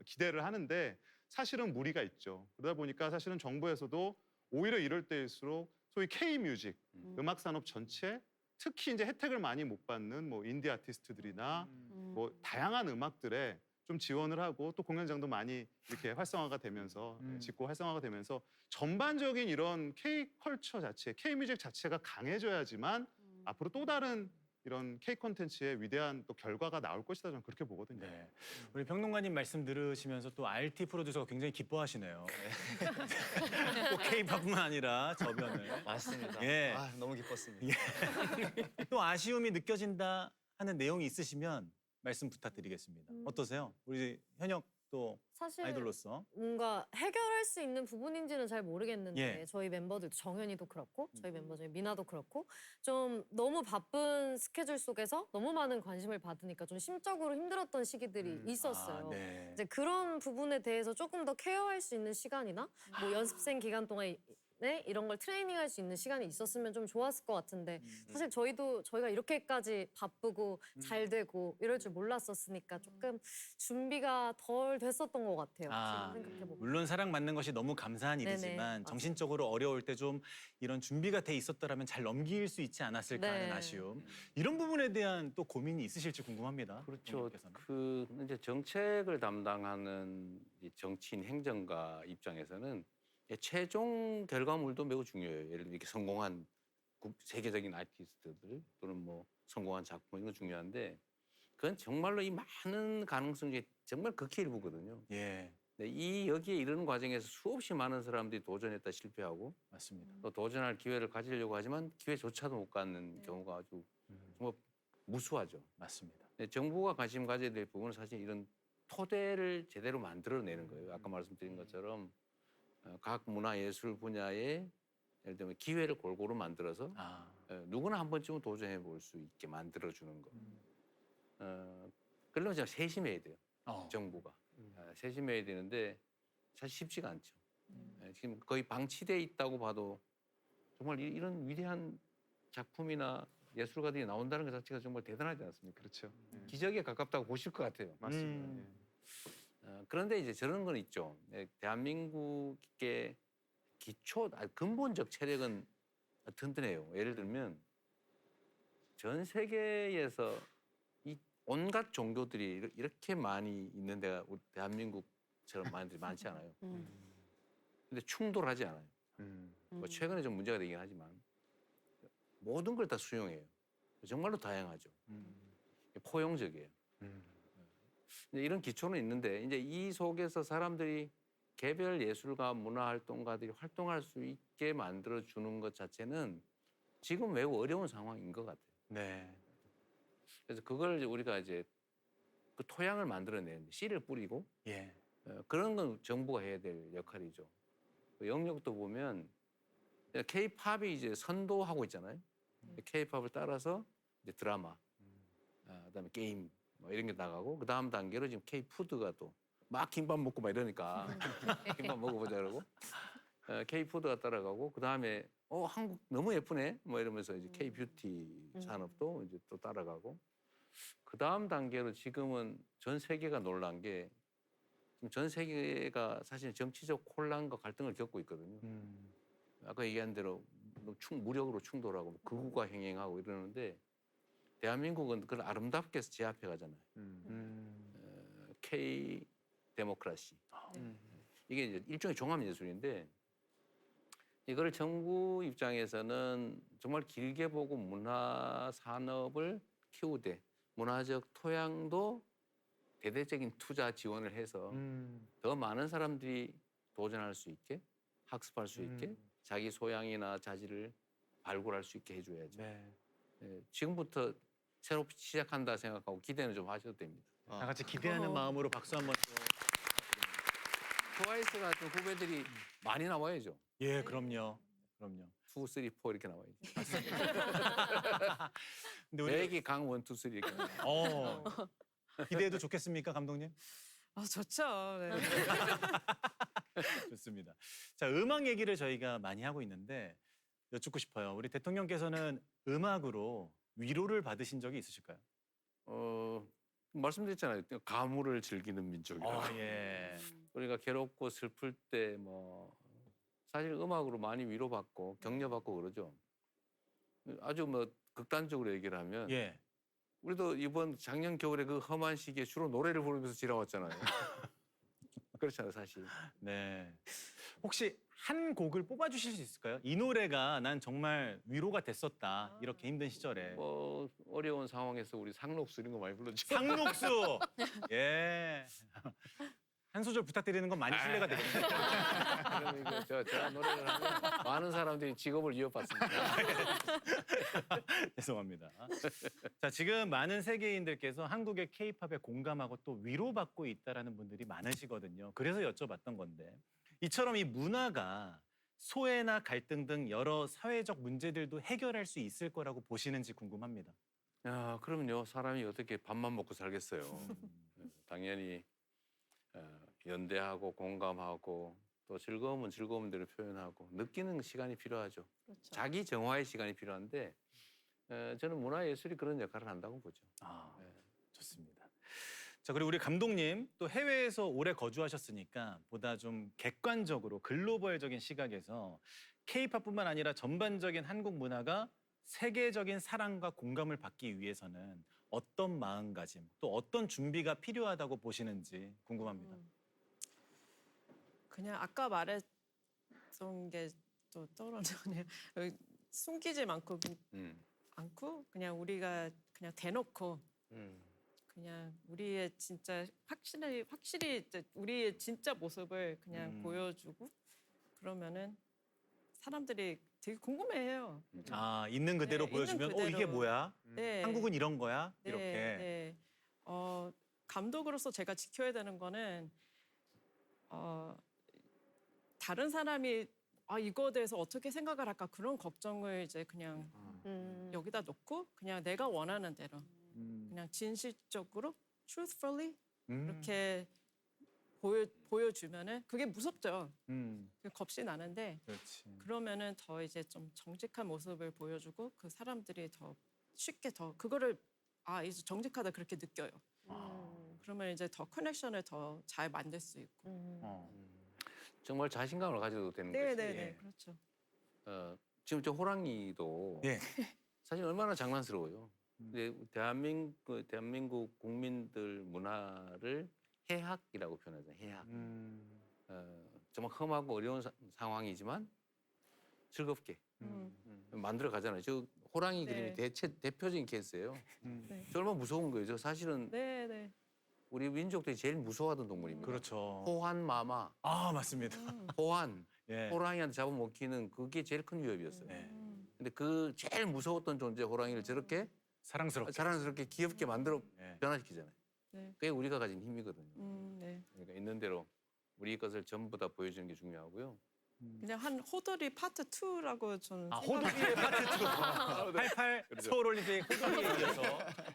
기대를 하는데 사실은 무리가 있죠. 그러다 보니까 사실은 정부에서도 오히려 이럴 때일수록 소위 K-뮤직, 음악 산업 전체 특히 이제 혜택을 많이 못 받는 뭐 인디 아티스트들이나 뭐 다양한 음악들에 좀 지원을 하고 또 공연장도 많이 이렇게 활성화가 되면서 짓고 활성화가 되면서 전반적인 이런 K-컬처 자체, K-뮤직 자체가 강해져야지만 앞으로 또 다른 이런 K-콘텐츠의 위대한 또 결과가 나올 것이다 저는 그렇게 보거든요. 네. 우리 평론가님 말씀 들으시면서 또 RT 프로듀서가 굉장히 기뻐하시네요. 꼭 K-팝뿐만 아니라 저변을. 맞습니다. 예. 너무 기뻤습니다. 또 아쉬움이 느껴진다 하는 내용이 있으시면 말씀 부탁드리겠습니다. 어떠세요? 우리 현역 또 사실 아이돌로서. 뭔가 해결할 수 있는 부분인지는 잘 모르겠는데 예. 저희 멤버들도 정현이도 그렇고 저희 멤버 중에 미나도 그렇고 좀 너무 바쁜 스케줄 속에서 너무 많은 관심을 받으니까 좀 심적으로 힘들었던 시기들이 있었어요. 네. 이제 그런 부분에 대해서 조금 더 케어할 수 있는 시간이나 뭐 연습생 기간 동안 이런 걸 트레이닝할 수 있는 시간이 있었으면 좀 좋았을 것 같은데 사실 저희가 이렇게까지 바쁘고 잘 되고 이럴 줄 몰랐었으니까 조금 준비가 덜 됐었던 것 같아요. 지금 생각해보면. 물론 사랑받는 것이 너무 감사한 네네. 일이지만 정신적으로 어려울 때 좀 이런 준비가 돼 있었더라면 잘 넘길 수 있지 않았을까 하는 네. 아쉬움. 이런 부분에 대한 또 고민이 있으실지 궁금합니다. 그렇죠. 감독님께서는. 그 이제 정책을 담당하는 이 정치인 행정가 입장에서는 최종 결과물도 매우 중요해요. 예를 들면 이렇게 성공한 세계적인 아티스트들 또는 뭐 성공한 작품 이런 거 중요한데 그건 정말로 이 많은 가능성 중에 정말 극히 일부거든요. 예, 근데 이 여기에 이르는 과정에서 수없이 많은 사람들이 도전했다 실패하고 맞습니다. 또 도전할 기회를 가지려고 하지만 기회조차도 못 갖는 경우가 아주 정말 무수하죠. 맞습니다. 근데 정부가 관심 가져야 될 부분은 사실 이런 토대를 제대로 만들어내는 거예요. 아까 말씀드린 것처럼 각 문화예술 분야에 예를 들면 기회를 골고루 만들어서 누구나 한 번쯤은 도전해 볼 수 있게 만들어주는 거. 그러려면 제가 세심해야 돼요. 정부가. 세심해야 되는데 사실 쉽지가 않죠. 지금 거의 방치돼 있다고 봐도 정말 이런 위대한 작품이나 예술가들이 나온다는 것 자체가 정말 대단하지 않습니까? 그렇죠. 기적에 가깝다고 보실 것 같아요. 맞습니다. 예. 그런데 이제 저런 건 있죠. 대한민국의 근본적 체력은 든든해요. 예를 들면 전 세계에서 이 온갖 종교들이 이렇게 많이 있는 데가 우리 대한민국처럼 많지 않아요. 근데 충돌하지 않아요. 뭐 최근에 좀 문제가 되긴 하지만 모든 걸 다 수용해요. 정말로 다양하죠. 포용적이에요. 이제 이런 기초는 있는데 이제 이 속에서 사람들이 개별 예술가, 문화활동가들이 활동할 수 있게 만들어 주는 것 자체는 지금 매우 어려운 상황인 것 같아요. 네. 그래서 그걸 이제 우리가 이제 그 토양을 만들어내는데 씨를 뿌리고 예. 그런 건 정부가 해야 될 역할이죠. 그 영역도 보면 K-팝이 이제 선도하고 있잖아요. K-팝을 따라서 이제 드라마, 그다음에 게임 뭐 이런 게 나가고 그 다음 단계로 지금 K-푸드가 또 막 김밥 먹고 막 이러니까 김밥 먹어보자 그러고 K-푸드가 따라가고 그 다음에 한국 너무 예쁘네 뭐 이러면서 이제 K-뷰티 산업도 이제 또 따라가고 그 다음 단계로 지금은 전 세계가 놀란 게 지금 전 세계가 사실 정치적 혼란과 갈등을 겪고 있거든요. 아까 얘기한 대로 무력으로 충돌하고 극우가 행행하고 이러는데 대한민국은 그걸 아름답게 해서 제압해 가잖아요. K 데모크라시. 이게 이제 일종의 종합 예술인데 이걸 정부 입장에서는 정말 길게 보고 문화 산업을 키우되 문화적 토양도 대대적인 투자 지원을 해서 더 많은 사람들이 도전할 수 있게 학습할 수 있게 자기 소양이나 자질을 발굴할 수 있게 해줘야죠. 네. 지금부터 새롭게 시작한다 생각하고 기대는 좀 하셔도 됩니다. 다 같이 기대하는 마음으로 박수 한번 또. 트와이스 같은 후배들이 많이 나와야죠. 예, 그럼요. 그럼요. 2, 3, 4 이렇게 나와야죠. 근데 우리 매기 강 1, 2, 3 이렇게 나와요. 기대해도 좋겠습니까, 감독님? 아 좋죠. 네. 좋습니다. 자, 음악 얘기를 저희가 많이 하고 있는데 여쭙고 싶어요. 우리 대통령께서는 음악으로 위로를 받으신 적이 있으실까요? 말씀드렸잖아요. 가물을 즐기는 민족이라고. 예. 우리가 괴롭고 슬플 때 뭐 사실 음악으로 많이 위로받고 격려받고 그러죠. 아주 뭐 극단적으로 얘기를 하면 예. 우리도 이번 작년 겨울에 그 험한 시기에 주로 노래를 부르면서 지나왔잖아요. 그렇잖아요, 사실. 네. 혹시 한 곡을 뽑아주실 수 있을까요? 이 노래가 난 정말 위로가 됐었다. 이렇게 힘든 시절에. 뭐 어려운 상황에서 우리 상록수 이런 거 많이 불렀죠. 상록수. 예. 한 소절 부탁드리는 건 많이 신뢰가 되겠네요. 그럼 이거 제가 노래를 하면 많은 사람들이 직업을 이어받습니다. 죄송합니다. 자, 지금 많은 세계인들께서 한국의 K-팝에 공감하고 또 위로받고 있다라는 분들이 많으시거든요. 그래서 여쭤봤던 건데 이처럼 이 문화가 소외나 갈등 등 여러 사회적 문제들도 해결할 수 있을 거라고 보시는지 궁금합니다. 야, 그럼요. 사람이 어떻게 밥만 먹고 살겠어요. 당연히 연대하고 공감하고 또 즐거움은 즐거움대로 표현하고 느끼는 시간이 필요하죠. 그렇죠. 자기 정화의 시간이 필요한데 저는 문화예술이 그런 역할을 한다고 보죠. 좋습니다. 자, 그리고 우리 감독님 또 해외에서 오래 거주하셨으니까 보다 좀 객관적으로 글로벌적인 시각에서 K-팝뿐만 아니라 전반적인 한국 문화가 세계적인 사랑과 공감을 받기 위해서는 어떤 마음가짐 또 어떤 준비가 필요하다고 보시는지 궁금합니다. 그냥 아까 말했던 게 또 떠오르네요. 숨기지 않고 그냥 우리가 그냥 대놓고 그냥 우리의 진짜 확실히 이제 우리의 진짜 모습을 그냥 보여주고 그러면은 사람들이 되게 궁금해해요. 아, 있는 그대로 네, 보여주면 있는 이게 그대로. 뭐야? 네. 한국은 이런 거야? 네, 이렇게. 네. 감독으로서 제가 지켜야 되는 거는 다른 사람이 이거에 대해서 어떻게 생각을 할까 그런 걱정을 이제 그냥 여기다 놓고 그냥 내가 원하는 대로 그냥 진실적으로 truthfully 이렇게 보여주면은 그게 무섭죠. 겁이 나는데 그렇지. 그러면은 더 이제 좀 정직한 모습을 보여주고 그 사람들이 더 쉽게 더 그거를 이제 정직하다 그렇게 느껴요. 그러면 이제 더 커넥션을 더 잘 만들 수 있고. 정말 자신감을 가져도 되는 거지. 네네네 그렇죠. 지금 저 호랑이도 예. 사실 얼마나 장난스러워요. 근데 대한민국 국민들 문화를 해학이라고 표현하잖아요. 해학. 정말 험하고 어려운 상황이지만 즐겁게 만들어 가잖아요. 저 호랑이 네. 그림이 대표적인 케이스예요. 네. 저 얼마나 무서운 거예요. 저 사실은 네, 네. 우리 민족들이 제일 무서워하던 동물입니다. 그렇죠. 호환 마마, 아, 맞습니다. 호환, 예. 호랑이한테 잡아먹히는 그게 제일 큰 위협이었어요. 네. 근데 그 제일 무서웠던 존재 호랑이를 저렇게 사랑스럽게. 자랑스럽게 귀엽게 만들어 예. 변화시키잖아요. 네. 그게 우리가 가진 힘이거든요. 네. 그러니까 있는 대로 우리 것을 전부 다 보여주는 게 중요하고요. 그냥 한 호돌이 파트 2라고 저는 아, 생각이 호돌이의 파트 2. 88 그렇죠. 서울올림픽 호돌이에 이어서.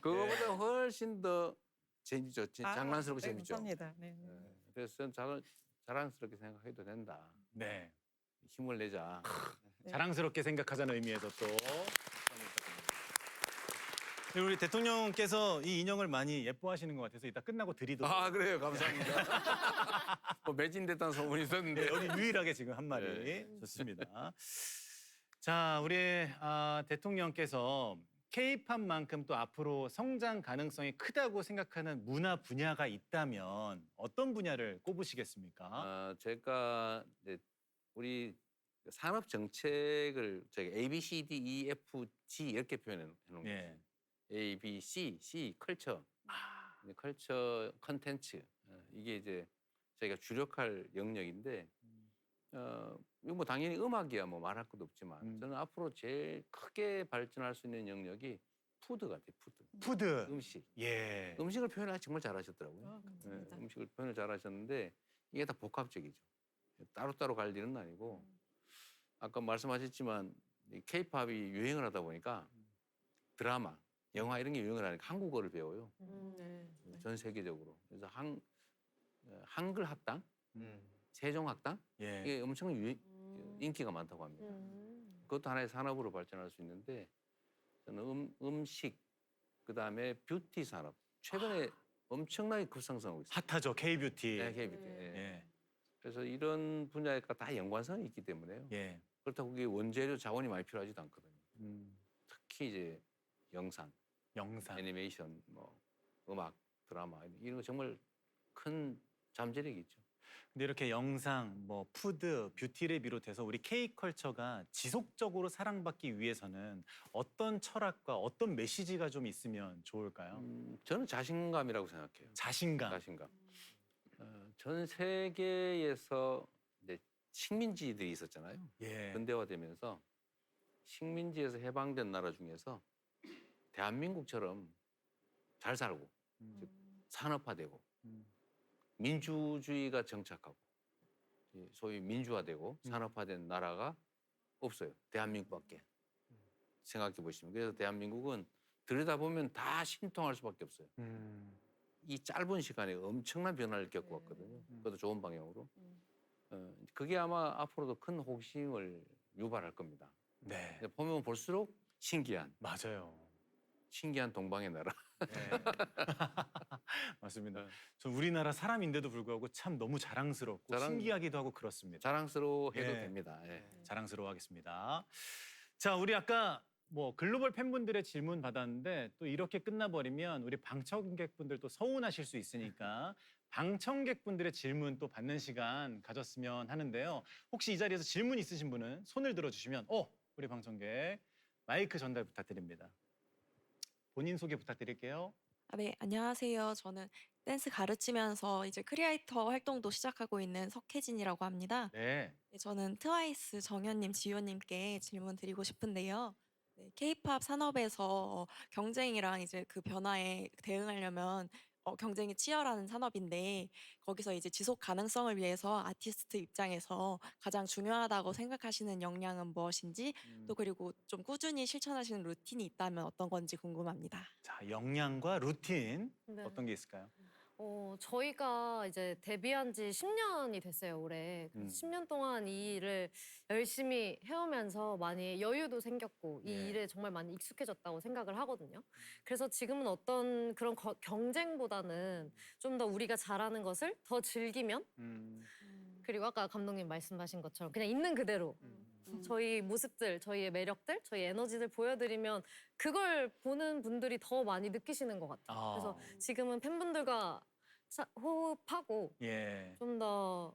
그거보다 훨씬 더 재밌죠. 장난스럽고 네, 재밌죠. 감사합니다. 네. 그래서 저는 자랑스럽게 생각해도 된다. 네. 힘을 내자. 네. 자랑스럽게 생각하자는 의미에서 또. 그리고 우리 대통령께서 이 인형을 많이 예뻐하시는 것 같아서 이따 끝나고 드리도록. 아 그래요. 감사합니다. 뭐 매진됐다는 소문이 있었는데. 네, 여기 유일하게 지금 한 마리. 네. 좋습니다. 자, 우리 대통령께서 K-팝만큼 또 앞으로 성장 가능성이 크다고 생각하는 문화 분야가 있다면 어떤 분야를 꼽으시겠습니까? 제가 이제 우리 산업 정책을 저희가 A, B, C, D, E, F, G 이렇게 표현해 놓은 거예요. 네. A, B, C 컬처, 이제 컬처 컨텐츠 이게 이제 저희가 주력할 영역인데 이거 뭐 당연히 음악이야 뭐 말할 것도 없지만 저는 앞으로 제일 크게 발전할 수 있는 영역이 푸드 같아요. 푸드. 음식. 예. 음식을 표현을 정말 잘하셨더라고요. 감사합니다. 음식을 표현을 잘하셨는데 이게 다 복합적이죠. 따로따로 갈 일은 아니고 아까 말씀하셨지만 K-팝이 유행을 하다 보니까 드라마, 영화 이런 게 유행을 하니까 한국어를 배워요. 네. 전 세계적으로. 그래서 한글 학당, 세종 학당 예. 이게 엄청 인기가 많다고 합니다. 그것도 하나의 산업으로 발전할 수 있는데 저는 음식 그다음에 뷰티 산업 최근에 엄청나게 급상승하고 있어요. 핫하죠. K-뷰티. 네, K-뷰티. 예. 그래서 이런 분야가 다 연관성이 있기 때문에요. 예. 그렇다고 그게 원재료 자원이 많이 필요하지도 않거든요. 특히 이제 영상, 애니메이션, 뭐 음악, 드라마 이런 거 정말 큰 잠재력이 있죠. 근데 이렇게 영상, 뭐 푸드, 뷰티를 비롯해서 우리 K컬처가 지속적으로 사랑받기 위해서는 어떤 철학과 어떤 메시지가 좀 있으면 좋을까요? 저는 자신감이라고 생각해요. 자신감. 전 세계에서 이제 식민지들이 있었잖아요. 예. 근대화되면서 식민지에서 해방된 나라 중에서 대한민국처럼 잘 살고 즉 산업화되고 민주주의가 정착하고 소위 민주화되고 산업화된 나라가 없어요. 대한민국밖에. 생각해 보시면. 그래서 대한민국은 들여다보면 다 신통할 수밖에 없어요. 이 짧은 시간에 엄청난 변화를 겪고 왔거든요. 그것도 좋은 방향으로. 그게 아마 앞으로도 큰 호기심을 유발할 겁니다. 네. 보면 볼수록 신기한. 맞아요. 신기한 동방의 나라. 네. 맞습니다. 전 우리나라 사람인데도 불구하고 참 너무 자랑스럽고 신기하기도 하고 그렇습니다. 자랑스러워해도 됩니다. 예. 자랑스러워하겠습니다. 자, 우리 아까 뭐 글로벌 팬분들의 질문 받았는데 또 이렇게 끝나버리면 우리 방청객분들도 서운하실 수 있으니까 방청객분들의 질문 또 받는 시간 가졌으면 하는데요. 혹시 이 자리에서 질문 있으신 분은 손을 들어주시면 우리 방청객 마이크 전달 부탁드립니다. 본인 소개 부탁드릴게요. 네, 안녕하세요. 저는 댄스 가르치면서 이제 크리에이터 활동도 시작하고 있는 석혜진이라고 합니다. 네. 네, 저는 트와이스 정현님, 지효님께 질문 드리고 싶은데요. 네, K-팝 산업에서 경쟁이랑 이제 그 변화에 대응하려면 경쟁이 치열한 산업인데 거기서 이제 지속 가능성을 위해서 아티스트 입장에서 가장 중요하다고 생각하시는 역량은 무엇인지 또 그리고 좀 꾸준히 실천하시는 루틴이 있다면 어떤 건지 궁금합니다. 자, 역량과 루틴 네. 어떤 게 있을까요? 저희가 이제 데뷔한 지 10년이 됐어요, 올해. 10년 동안 이 일을 열심히 해오면서 많이 여유도 생겼고 이 일에 정말 많이 익숙해졌다고 생각을 하거든요. 그래서 지금은 어떤 그런 경쟁보다는 좀 더 우리가 잘하는 것을 더 즐기면 그리고 아까 감독님 말씀하신 것처럼 그냥 있는 그대로 저희 모습들, 저희의 매력들, 저희 에너지들 보여드리면 그걸 보는 분들이 더 많이 느끼시는 것 같아요. 아. 그래서 지금은 팬분들과 호흡하고 예. 좀 더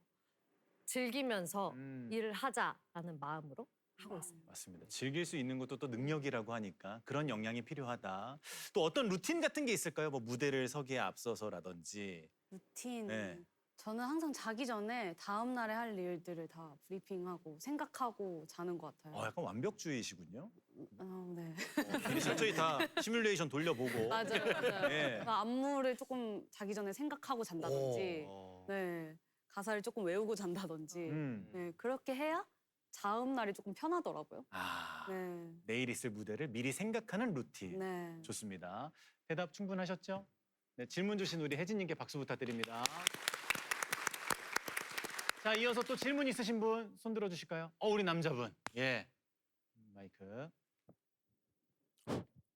즐기면서 음. 일을 하자라는 마음으로 하고 있습니다. 맞습니다. 즐길 수 있는 것도 또 능력이라고 하니까 그런 역량이 필요하다. 또 어떤 루틴 같은 게 있을까요? 뭐 무대를 서기에 앞서서라든지. 루틴. 네. 저는 항상 자기 전에 다음 날에 할 일들을 다 브리핑하고 생각하고 자는 것 같아요. 약간 완벽주의시군요. 네. 미리 철저히 다 시뮬레이션 돌려보고. 맞아요, 맞아요. 예. 그러니까 안무를 조금 자기 전에 생각하고 잔다든지, 오. 네, 가사를 조금 외우고 잔다든지, 네, 그렇게 해야 다음 날이 조금 편하더라고요. 네, 내일 있을 무대를 미리 생각하는 루틴. 네. 좋습니다. 대답 충분하셨죠? 네, 질문 주신 우리 혜진님께 박수 부탁드립니다. 자, 이어서 또 질문 있으신 분 손 들어 주실까요? 우리 남자분. 예. 마이크.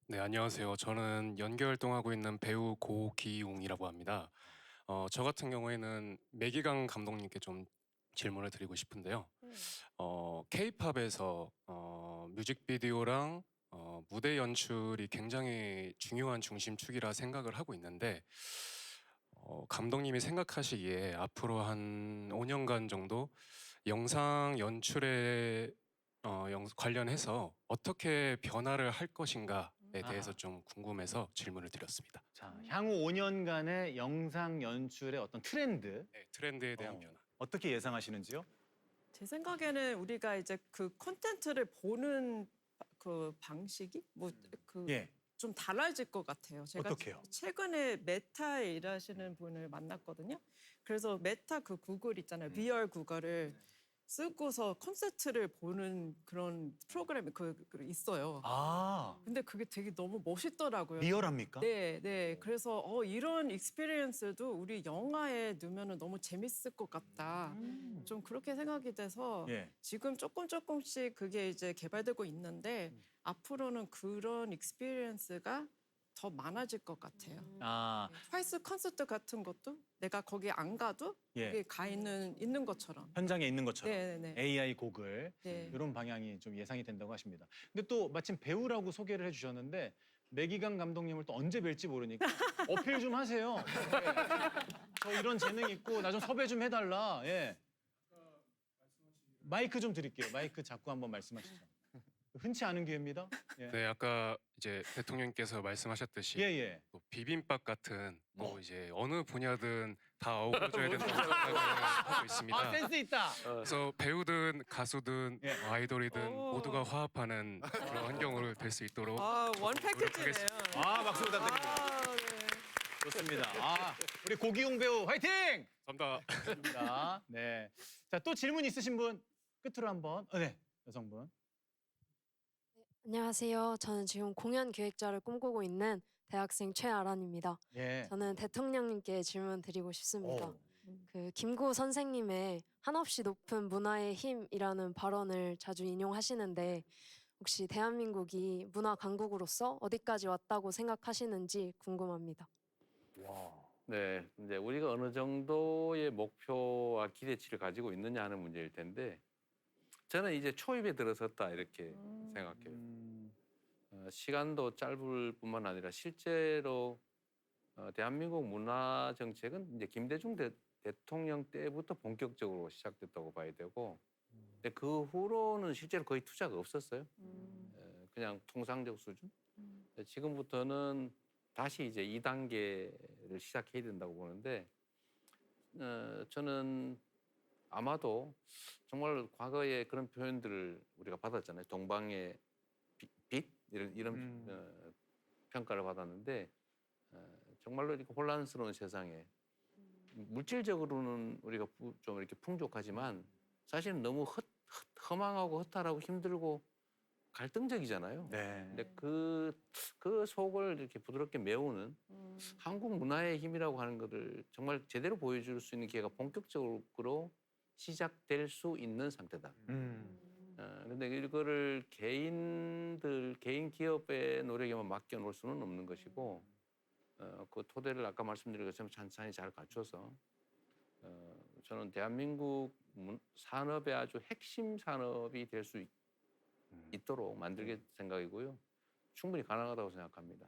네, 안녕하세요. 저는 연기 활동하고 있는 배우 고기웅이라고 합니다. 저 같은 경우에는 매기강 감독님께 좀 질문을 드리고 싶은데요. K-팝에서 뮤직비디오랑 무대 연출이 굉장히 중요한 중심축이라 생각을 하고 있는데 감독님이 생각하시기에 앞으로 한 5년간 정도 영상 연출에 관련해서 어떻게 변화를 할 것인가에 대해서 좀 궁금해서 질문을 드렸습니다. 자, 향후 5년간의 영상 연출의 어떤 트렌드. 네, 트렌드에 대한 변화. 어떻게 예상하시는지요? 제 생각에는 우리가 이제 그 콘텐츠를 보는 그 방식이 예. 좀 달라질 것 같아요. 제가 어떻게요? 최근에 메타에 일하시는 분을 만났거든요. 그래서 메타 그 구글 있잖아요. VR 구글을 쓰고서 콘서트를 보는 그런 프로그램이 있어요. 근데 그게 되게 너무 멋있더라고요. 리얼합니까? 네. 그래서 이런 익스피리언스도 우리 영화에 넣으면 너무 재밌을 것 같다. 좀 그렇게 생각이 돼서 예. 지금 조금씩 그게 이제 개발되고 있는데 앞으로는 그런 익스피리언스가 더 많아질 것 같아요. 트와이스 콘서트 같은 것도 내가 거기 안 가도 예. 거기 가 있는 것처럼. 현장에 있는 것처럼 네. AI 고글 네. 이런 방향이 좀 예상이 된다고 하십니다. 근데 또 마침 배우라고 소개를 해주셨는데 매기강 감독님을 또 언제 뵐지 모르니까 어필 좀 하세요. 저 이런 재능 있고 나 좀 섭외 좀 해달라. 예. 마이크 좀 드릴게요. 마이크 잡고 한번 말씀하시죠. 흔치 않은 기회입니다. 예. 네, 아까 이제 대통령께서 말씀하셨듯이 예. 또 비빔밥 같은 또 이제 어느 분야든 다 어우러져야 된다고 생각을 하고 있습니다. 센스 있다. 그래서 배우든 가수든 예. 아이돌이든 모두가 화합하는 그런 환경으로 될 수 있도록 원 패키지네요. 박수 부탁드립니다. 좋습니다. 우리 고기용 배우 화이팅! 감사합니다. 좋습니다. 네. 자, 또 질문 있으신 분 끝으로 한번. 네, 여성분. 안녕하세요. 저는 지금 공연 기획자를 꿈꾸고 있는 대학생 최아란입니다. 예. 저는 대통령님께 질문 드리고 싶습니다. 오. 그 김구 선생님의 한없이 높은 문화의 힘이라는 발언을 자주 인용하시는데 혹시 대한민국이 문화 강국으로서 어디까지 왔다고 생각하시는지 궁금합니다. 네, 이제 우리가 어느 정도의 목표와 기대치를 가지고 있느냐 하는 문제일 텐데 저는 이제 초입에 들어섰다 이렇게 생각해요. 시간도 짧을 뿐만 아니라 실제로 대한민국 문화 정책은 이제 김대중 대통령 때부터 본격적으로 시작됐다고 봐야 되고, 근데 그 후로는 실제로 거의 투자가 없었어요. 그냥 통상적 수준. 지금부터는 다시 이제 2단계를 시작해야 된다고 보는데, 저는 아마도 정말 과거에 그런 표현들을 우리가 받았잖아요. 동방의 빛 이런 평가를 받았는데 정말로 이렇게 혼란스러운 세상에 물질적으로는 우리가 좀 이렇게 풍족하지만 사실은 너무 허망하고 허탈하고 힘들고 갈등적이잖아요. 네. 근데 그 속을 이렇게 부드럽게 메우는 한국 문화의 힘이라고 하는 것을 정말 제대로 보여줄 수 있는 기회가 본격적으로 시작될 수 있는 상태다. 근데 이거를 개인 기업의 노력에만 맡겨놓을 수는 없는 것이고, 그 토대를 아까 말씀드린 것처럼 찬찬히 잘 갖춰서 저는 대한민국 산업의 아주 핵심 산업이 될 수 있도록 만들게 생각이고요. 충분히 가능하다고 생각합니다.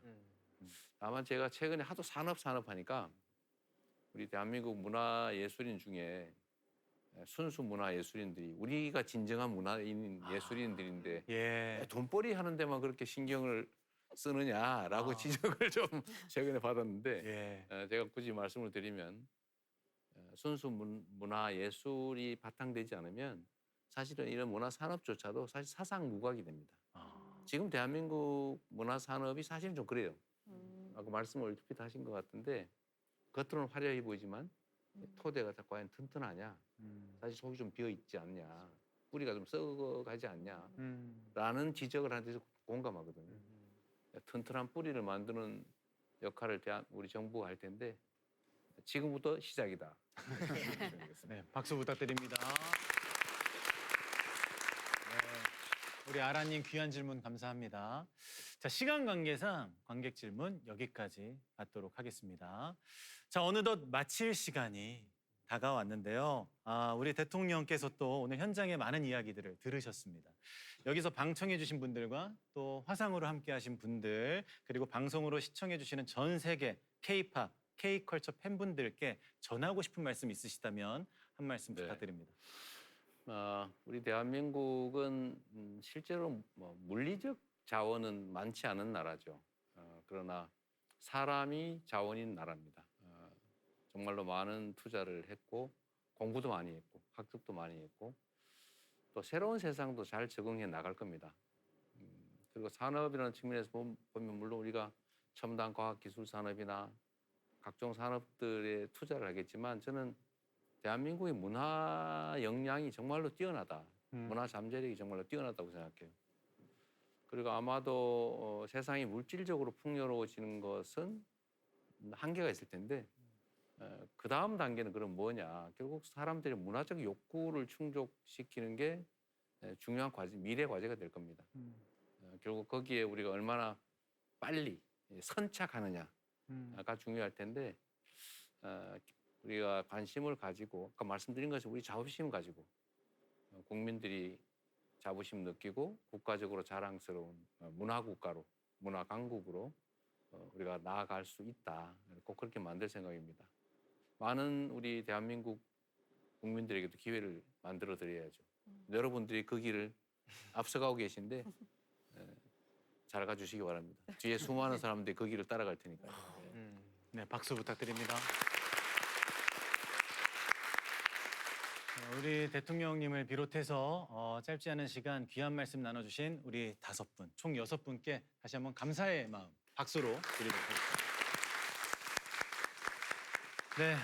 다만 제가 최근에 하도 산업 하니까 우리 대한민국 문화예술인 중에 순수 문화예술인들이 우리가 진정한 문화인 예술인들인데 왜 돈벌이 하는 데만 그렇게 신경을 쓰느냐라고 지적을 좀 최근에 받았는데 제가 굳이 말씀을 드리면 순수 문화예술이 바탕되지 않으면 사실은 이런 문화산업조차도 사실 사상무각이 됩니다. 지금 대한민국 문화산업이 사실은 좀 그래요. 아까 말씀을 얼핏 하신 것 같은데 겉으로는 화려해 보이지만 토대가 과연 튼튼하냐, 사실 속이 좀 비어 있지 않냐, 뿌리가 좀 썩어가지 않냐 라는 지적을 하는데서 공감하거든요. 튼튼한 뿌리를 만드는 역할을 우리 정부가 할 텐데 지금부터 시작이다. 네, 박수 부탁드립니다. 네, 우리 아라님 귀한 질문 감사합니다. 자, 시간 관계상 관객 질문 여기까지 받도록 하겠습니다. 자, 어느덧 마칠 시간이 다가왔는데요. 우리 대통령께서 또 오늘 현장의 많은 이야기들을 들으셨습니다. 여기서 방청해 주신 분들과 또 화상으로 함께 하신 분들, 그리고 방송으로 시청해 주시는 전 세계 K-팝, K-컬처 팬분들께 전하고 싶은 말씀 있으시다면 한 말씀 부탁드립니다. 우리 대한민국은 실제로 물리적 자원은 많지 않은 나라죠. 그러나 사람이 자원인 나라입니다. 정말로 많은 투자를 했고 공부도 많이 했고 학습도 많이 했고 또 새로운 세상도 잘 적응해 나갈 겁니다. 그리고 산업이라는 측면에서 보면 물론 우리가 첨단 과학기술 산업이나 각종 산업들에 투자를 하겠지만 저는 대한민국의 문화 역량이 정말로 뛰어나다. 문화 잠재력이 정말로 뛰어나다고 생각해요. 그리고 아마도 세상이 물질적으로 풍요로워지는 것은 한계가 있을 텐데 그 다음 단계는 그럼 뭐냐. 결국 사람들의 문화적 욕구를 충족시키는 게 중요한 과제, 미래 과제가 될 겁니다. 결국 거기에 우리가 얼마나 빨리 선착하느냐가 중요할 텐데 우리가 관심을 가지고 아까 말씀드린 것처럼 우리 자부심 가지고 국민들이 자부심 느끼고 국가적으로 자랑스러운 문화국가로, 문화강국으로 우리가 나아갈 수 있다. 꼭 그렇게 만들 생각입니다. 많은 우리 대한민국 국민들에게도 기회를 만들어 드려야죠. 여러분들이 그 길을 앞서가고 계신데 잘 가주시기 바랍니다. 뒤에 수많은 사람들이 그 길을 따라갈 테니까요. 네, 박수 부탁드립니다. 우리 대통령님을 비롯해서 짧지 않은 시간 귀한 말씀 나눠주신 우리 5분, 총 6분께 다시 한번 감사의 마음 박수로 드리도록 하겠습니다. 네,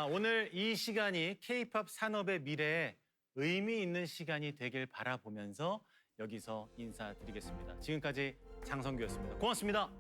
오늘 이 시간이 K-팝 산업의 미래에 의미 있는 시간이 되길 바라보면서 여기서 인사드리겠습니다. 지금까지 장성규였습니다. 고맙습니다.